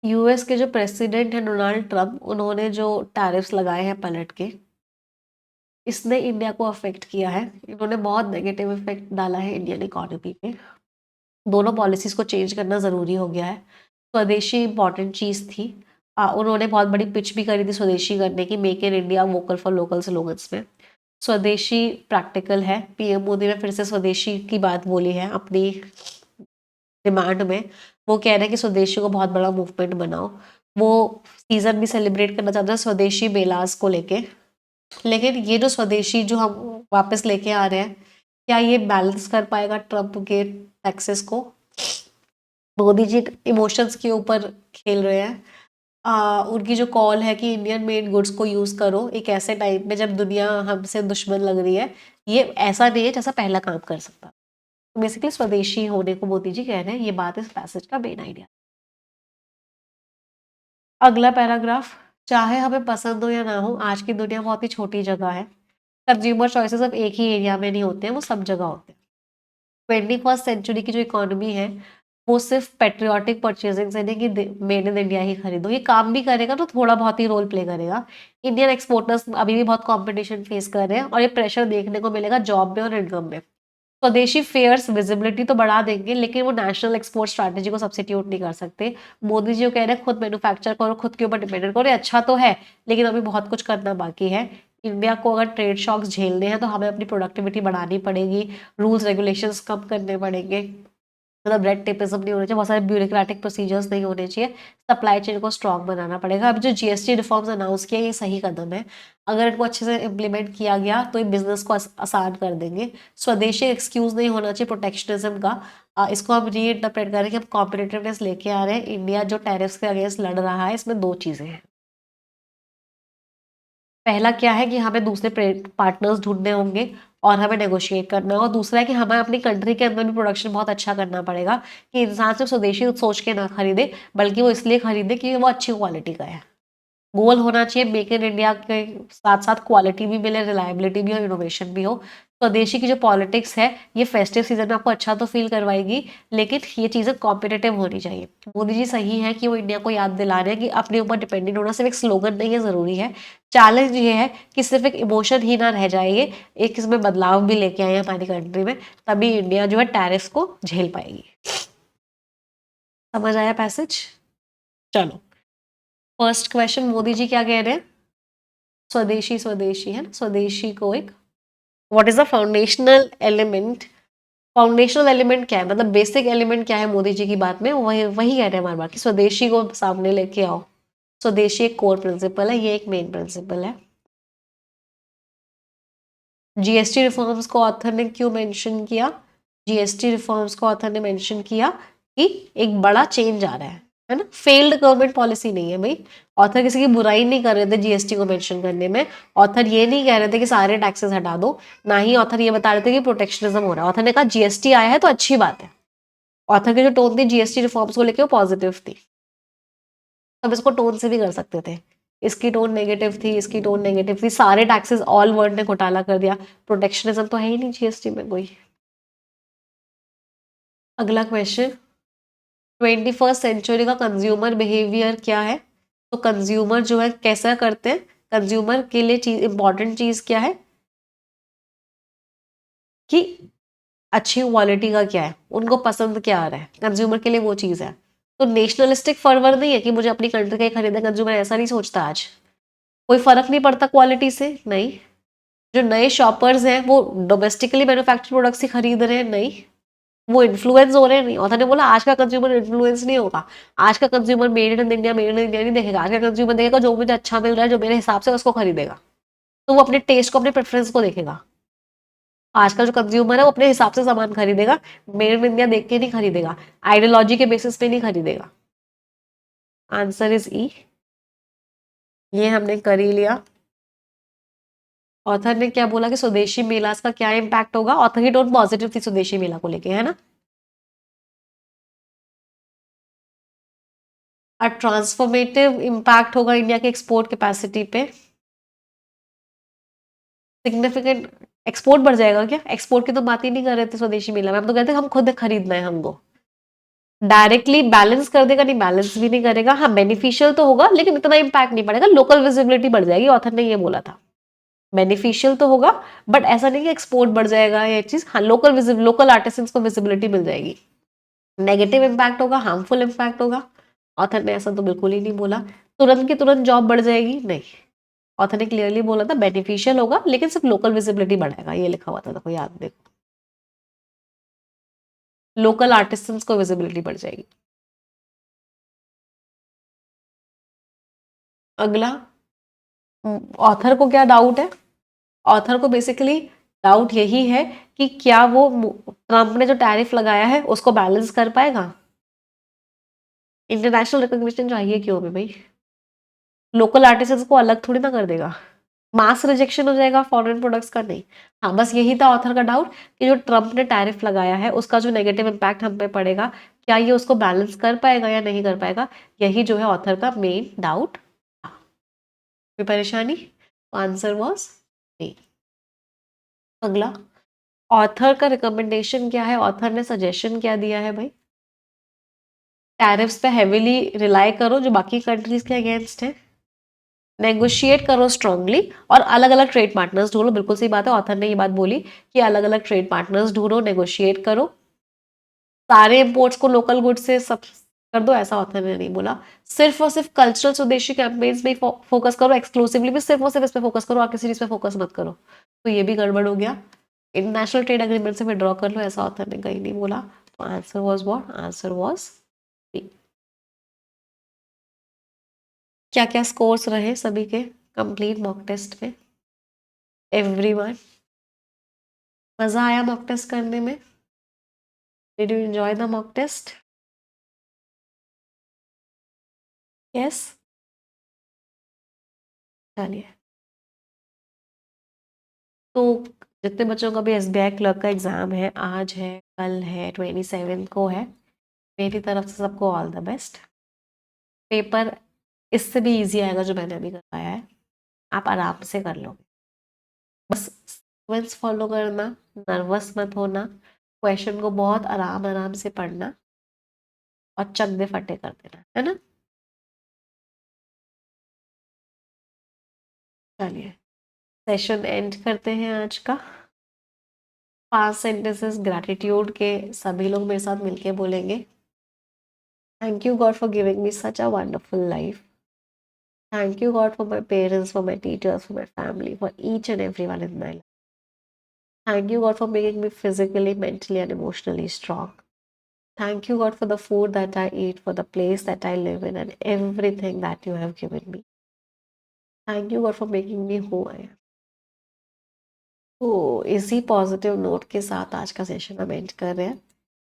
Speaker 1: यूएस के जो प्रेसिडेंट हैं डोनाल्ड ट्रंप, उन्होंने जो टैरिफ्स लगाए हैं पलट के, इसने इंडिया को अफेक्ट किया है। इन्होंने बहुत नेगेटिव इफेक्ट डाला है इंडियन इकोनॉमी पे। दोनों पॉलिसीज को चेंज करना ज़रूरी हो गया है। स्वदेशी इंपॉर्टेंट चीज़ थी। उन्होंने बहुत बड़ी पिच भी करी थी स्वदेशी करने की, make in India vocal for local slogans में। स्वदेशी प्रैक्टिकल है, पीएम मोदी ने फिर से स्वदेशी की बात बोली है अपनी डिमांड में। वो कह रहे हैं कि स्वदेशी को बहुत बड़ा मूवमेंट बनाओ। वो सीजन भी सेलिब्रेट करना चाहते हैं स्वदेशी मेलास को लेके। लेकिन ये जो स्वदेशी जो हम वापस लेके आ रहे हैं, क्या ये बैलेंस कर पाएगा ट्रम्प के टैक्सेस को। मोदी जी इमोशंस के ऊपर खेल रहे हैं। उनकी जो कॉल है कि इंडियन मेड गुड्स को यूज़ करो एक ऐसे टाइम में जब दुनिया हमसे दुश्मन लग रही है, ये ऐसा नहीं है जैसा पहला काम कर सकता। तो बेसिकली स्वदेशी होने को मोदी जी कह रहे हैं, ये बात इस पैसेज का मेन आइडिया। अगला पैराग्राफ, चाहे हमें पसंद हो या ना हो, आज की दुनिया बहुत ही छोटी जगह है। कंज्यूमर चॉइसेस अब एक ही एरिया में नहीं होते हैं, वो सब जगह होते हैं। 21st सेंचुरी की जो इकोनॉमी है, वो सिर्फ पेट्रियाटिक परचेजिंग से नहीं कि मेड इन इंडिया ही खरीदो, ये काम भी करेगा तो थोड़ा बहुत ही रोल प्ले करेगा। इंडियन एक्सपोर्टर्स अभी भी बहुत कंपटीशन फेस कर रहे हैं और ये प्रेशर देखने को मिलेगा जॉब में और इनकम में। स्वदेशी फेयर्स विजिबिलिटी तो बढ़ा देंगे, लेकिन वो नेशनल एक्सपोर्ट स्ट्रैटेजी को सब्सिट्यूट नहीं कर सकते। मोदी जी कह रहे हैं खुद मैन्युफैक्चर करो, खुद के ऊपर डिपेंडेंट करो। ये अच्छा तो है, लेकिन अभी बहुत कुछ करना बाकी है। इंडिया को अगर ट्रेड शॉक्स झेलने हैं तो हमें अपनी प्रोडक्टिविटी बढ़ानी पड़ेगी, रूल्स रेगुलेशंस कम करने पड़ेंगे, मतलब रेड टेपिज्म नहीं होना चाहिए, बहुत सारे ब्यूरोक्रेटिक प्रोसीजर्स नहीं होने चाहिए, सप्लाई चेन को स्ट्रॉन्ग बनाना पड़ेगा। अब जो जीएसटी रिफॉर्म्स अनाउंस किया, ये सही कदम है। अगर इनको अच्छे से इम्प्लीमेंट किया गया तो ये बिजनेस को आसान कर देंगे। स्वदेशी एक्सक्यूज नहीं होना चाहिए प्रोटेक्शनिज्म का। इसको हम री इंटरप्रेट करें कि हम कॉम्पिटिटिवनेस लेके आ रहे हैं। इंडिया जो टैरिफ्स के अगेंस्ट लड़ रहा है, इसमें दो चीज़ें हैं। पहला क्या है कि हमें दूसरे पार्टनर्स ढूंढने होंगे और हमें नेगोशिएट करना है, और दूसरा है कि हमें अपनी कंट्री के अंदर भी प्रोडक्शन बहुत अच्छा करना पड़ेगा कि इंसान सिर्फ स्वदेशी सोच के ना खरीदे, बल्कि वो इसलिए खरीदे कि वो अच्छी क्वालिटी का है। गोल होना चाहिए मेक इन इंडिया के साथ साथ क्वालिटी भी मिले, रिलायबिलिटी भी हो, इनोवेशन भी हो। स्वदेशी की जो पॉलिटिक्स है, ये फेस्टिव सीजन में आपको अच्छा तो फील करवाएगी, लेकिन ये चीज़ें कॉम्पिटिटिव होनी चाहिए। मोदी जी सही है कि वो इंडिया को याद दिला रहे हैं कि अपने ऊपर डिपेंडेंट होना सिर्फ एक स्लोगन नहीं है, ज़रूरी है। चैलेंज ये है कि सिर्फ एक इमोशन ही ना रह जाए, ये एक इसमें बदलाव भी लेके आए हैं हमारी कंट्री में, तभी इंडिया जो है टैरिफ को झेल पाएगी। समझ आया पैसेज? चलो, फर्स्ट क्वेश्चन, मोदी जी क्या कह रहे हैं, स्वदेशी स्वदेशी है ना, स्वदेशी को एक what is the foundational element. Foundational element क्या है, मतलब बेसिक एलिमेंट क्या है मोदी जी की बात में, वही वही कह रहे हैं बार बार कि स्वदेशी को सामने लेके आओ। स्वदेशी एक कोर प्रिंसिपल है, ये एक मेन प्रिंसिपल है। जीएसटी रिफॉर्म्स को ऑथर ने क्यों मेंशन किया, जीएसटी रिफॉर्म्स को ऑथर ने मेंशन किया कि एक बड़ा चेंज आ रहा है ना। फेल्ड गवर्नमेंट पॉलिसी नहीं है भाई। ऑथर किसी की बुराई नहीं कर रहे थे जीएसटी को मेंशन करने में। ऑथर ये नहीं कह रहे थे कि सारे टैक्सेस हटा दो, ना ही ऑथर ये बता रहे थे कि प्रोटेक्शनिज्म हो रहा है। ऑथर ने कहा जीएसटी आया है तो अच्छी बात है। ऑथर की जो टोन थी जीएसटी रिफॉर्म्स को लेकर वो पॉजिटिव थी। अब इसको टोन से भी कर सकते थे, इसकी टोन नेगेटिव थी, इसकी टोन नेगेटिव थी, सारे टैक्सेस ऑल वर्ल्ड ने घोटाला कर दिया। प्रोटेक्शनिज्म तो है ही नहीं जीएसटी में कोई। अगला क्वेश्चन, 21st सेंचुरी का कंज्यूमर बिहेवियर क्या है? तो कंज्यूमर जो है कैसा करते हैं, कंज्यूमर के लिए चीज इंपॉर्टेंट चीज क्या है कि अच्छी क्वालिटी का क्या है, उनको पसंद क्या आ रहा है, कंज्यूमर के लिए वो चीज है। तो नेशनलिस्टिक फर्वर नहीं है कि मुझे अपनी कंट्री का ही खरीदना, कंज्यूमर ऐसा नहीं सोचता आज। कोई फर्क नहीं पड़ता क्वालिटी से, नहीं। जो नए शॉपर्स हैं वो डोमेस्टिकली मैन्युफैक्चर्ड प्रोडक्ट्स ही खरीद रहे हैं, नहीं। वो इन्फ्लुएंस हो रहे हैं, नहीं। ऑथर ने बोला आज का कंज्यूमर इन्फ्लुएंस नहीं होगा। आज का consumer made in India, made in India नहीं देखेगा। आज का कंज्यूमर देखेगा जो मुझे अच्छा मिल रहा है, जो मेरे हिसाब से उसको खरीदेगा। तो वो अपने टेस्ट को, अपने प्रेफरेंस को देखेगा। आज का जो कंज्यूमर है वो अपने हिसाब से सामान खरीदेगा, मेड इन इंडिया देख के नहीं खरीदेगा, आइडियोलॉजी के बेसिस पे नहीं खरीदेगा। आंसर इज ई। ये हमने कर ही लिया। ऑथर ने क्या बोला कि स्वदेशी मेलास का क्या इम्पैक्ट होगा? ऑथर की टोन पॉजिटिव थी स्वदेशी मेला को लेके, है ना। ट्रांसफॉर्मेटिव इम्पैक्ट होगा इंडिया के एक्सपोर्ट कैपेसिटी पे। सिग्निफिकेंट एक्सपोर्ट बढ़ जाएगा क्या? एक्सपोर्ट की तो बात ही नहीं कर रहे थे स्वदेशी मेला में, हम तो कहते हम खुद खरीदना है हमको। डायरेक्टली बैलेंस कर देगा नहीं, बैलेंस भी नहीं करेगा। हाँ बेनिफिशियल तो होगा लेकिन इतना इम्पैक्ट नहीं पड़ेगा, लोकल विजिबिलिटी बढ़ जाएगी, ऑथर ने ये बोला था। बेनिफिशियल तो होगा बट ऐसा नहीं कि एक्सपोर्ट बढ़ जाएगा ये चीज। हाँ लोकल आर्टिसंस को विजिबिलिटी मिल जाएगी। नेगेटिव इम्पैक्ट होगा, हार्मफुल इम्पैक्ट होगा, ऑथर ने ऐसा तो बिल्कुल ही नहीं बोला। तुरंत की तुरंत जॉब बढ़ जाएगी, नहीं। ऑथर ने क्लियरली बोला था बेनिफिशियल होगा लेकिन सिर्फ लोकल विजिबिलिटी बढ़ाएगा, ये लिखा हुआ था, देखो याद देखो। लोकल आर्टिसंस को विजिबिलिटी बढ़ जाएगी। अगला, ऑथर को क्या डाउट है? ऑथर को बेसिकली डाउट यही है कि क्या वो ट्रम्प ने जो टैरिफ लगाया है उसको बैलेंस कर पाएगा। इंटरनेशनल रिकॉग्निशन चाहिए क्यों भी भाई, लोकल आर्टिसंस को अलग थोड़ी ना कर देगा। मास रिजेक्शन हो जाएगा फॉरेन प्रोडक्ट्स का, नहीं। हाँ बस यही था ऑथर का डाउट कि जो ट्रम्प ने टैरिफ लगाया है उसका जो नेगेटिव इम्पैक्ट हम पे पड़ेगा, क्या ये उसको बैलेंस कर पाएगा या नहीं कर पाएगा। यही जो है ऑथर का मेन डाउट था। कोई परेशानी? आंसर वॉज नहीं। अगला, ऑथर का रिकमेंडेशन क्या है, ऑथर ने सजेशन क्या दिया है भाई? टैरिफ्स पे हेविली रिलाई करो जो बाकी कंट्रीज के अगेंस्ट है, नेगोशिएट करो स्ट्रांगली, और अलग अलग ट्रेड पार्टनर्स ढूंढो। बिल्कुल सही बात है, ऑथर ने ये बात बोली कि अलग अलग ट्रेड पार्टनर्स ढूंढो, नेगोशिएट करो। सारे इंपोर्ट्स को लोकल गुड से सब कर दो, ऐसा ऑथर ने नहीं बोला। सिर्फ और सिर्फ कल्चरल स्वदेशी कैंपेन्स में फोकस करो, एक्सक्लूसिवली भी सिर्फ और सिर्फ इस पे फोकस करो और किसी चीज पे फोकस मत करो। तो ये भी गड़बड़ हो गया। इंटरनेशनल ट्रेड एग्रीमेंट से विड्रॉ कर लो, ऐसा ऑथर ने कहीं नहीं बोला। तो answer was what? Answer was B. क्या क्या स्कोर्स रहे सभी के कंप्लीट मॉक टेस्ट में? एवरीवन, मजा आया मॉक टेस्ट करने में? Did you enjoy the mock test? Yes, चलिए। तो जितने बच्चों का भी एसबीआई क्लर्क का एग्जाम है, आज है, कल है, 27 को है, मेरी तरफ से सबको ऑल द बेस्ट। पेपर इससे भी इजी आएगा जो मैंने अभी करवाया है, आप आराम से कर लो। बस सीक्वेंस फॉलो करना, नर्वस मत होना, क्वेश्चन को बहुत आराम आराम से पढ़ना और चक दे फटे कर देना, है ना। चलिए सेशन एंड करते हैं आज का। 5 सेंटेंसेस ग्रैटिट्यूड के सभी लोग मेरे साथ मिलके बोलेंगे। Thank you God for giving me such a wonderful life. Thank you, God, for my parents, for my teachers, for my family, for each and everyone in my life. Thank you, God, for making me physically, mentally, and emotionally strong. Thank you, God, for the food that I eat, for the place that I live in, and everything that you have given me. Thank you, God, for making me who I am. तो इसी positive note के साथ आज का session हम and कर रहे हैं।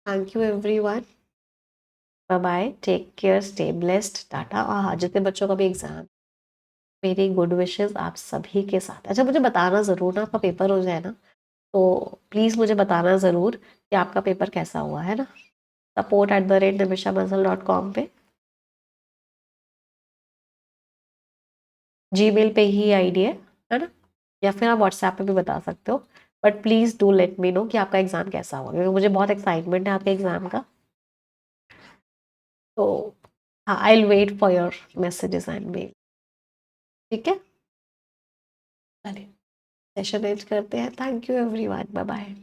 Speaker 1: Thank you everyone, bye bye, take care, stay blessed, tata. और हाँ, जितने बच्चों का भी एग्जाम, मेरी गुड विशेस आप सभी के साथ। अच्छा, मुझे बताना ज़रूर ना, आपका पेपर हो जाए ना तो प्लीज़ मुझे बताना ज़रूर कि आपका पेपर कैसा हुआ है ना। support@nimishabhansal.com पे, जीमेल पे ही आईडी है ना, या फिर आप व्हाट्सएप पे भी बता सकते हो। But please do let me know कि आपका एग्ज़ाम कैसा हुआ, क्योंकि मुझे बहुत एक्साइटमेंट है आपके एग्ज़ाम का। तो हाँ, I will wait for your messages and mail. ठीक है, चलिए सेशन एंड करते हैं। Thank you everyone, bye bye.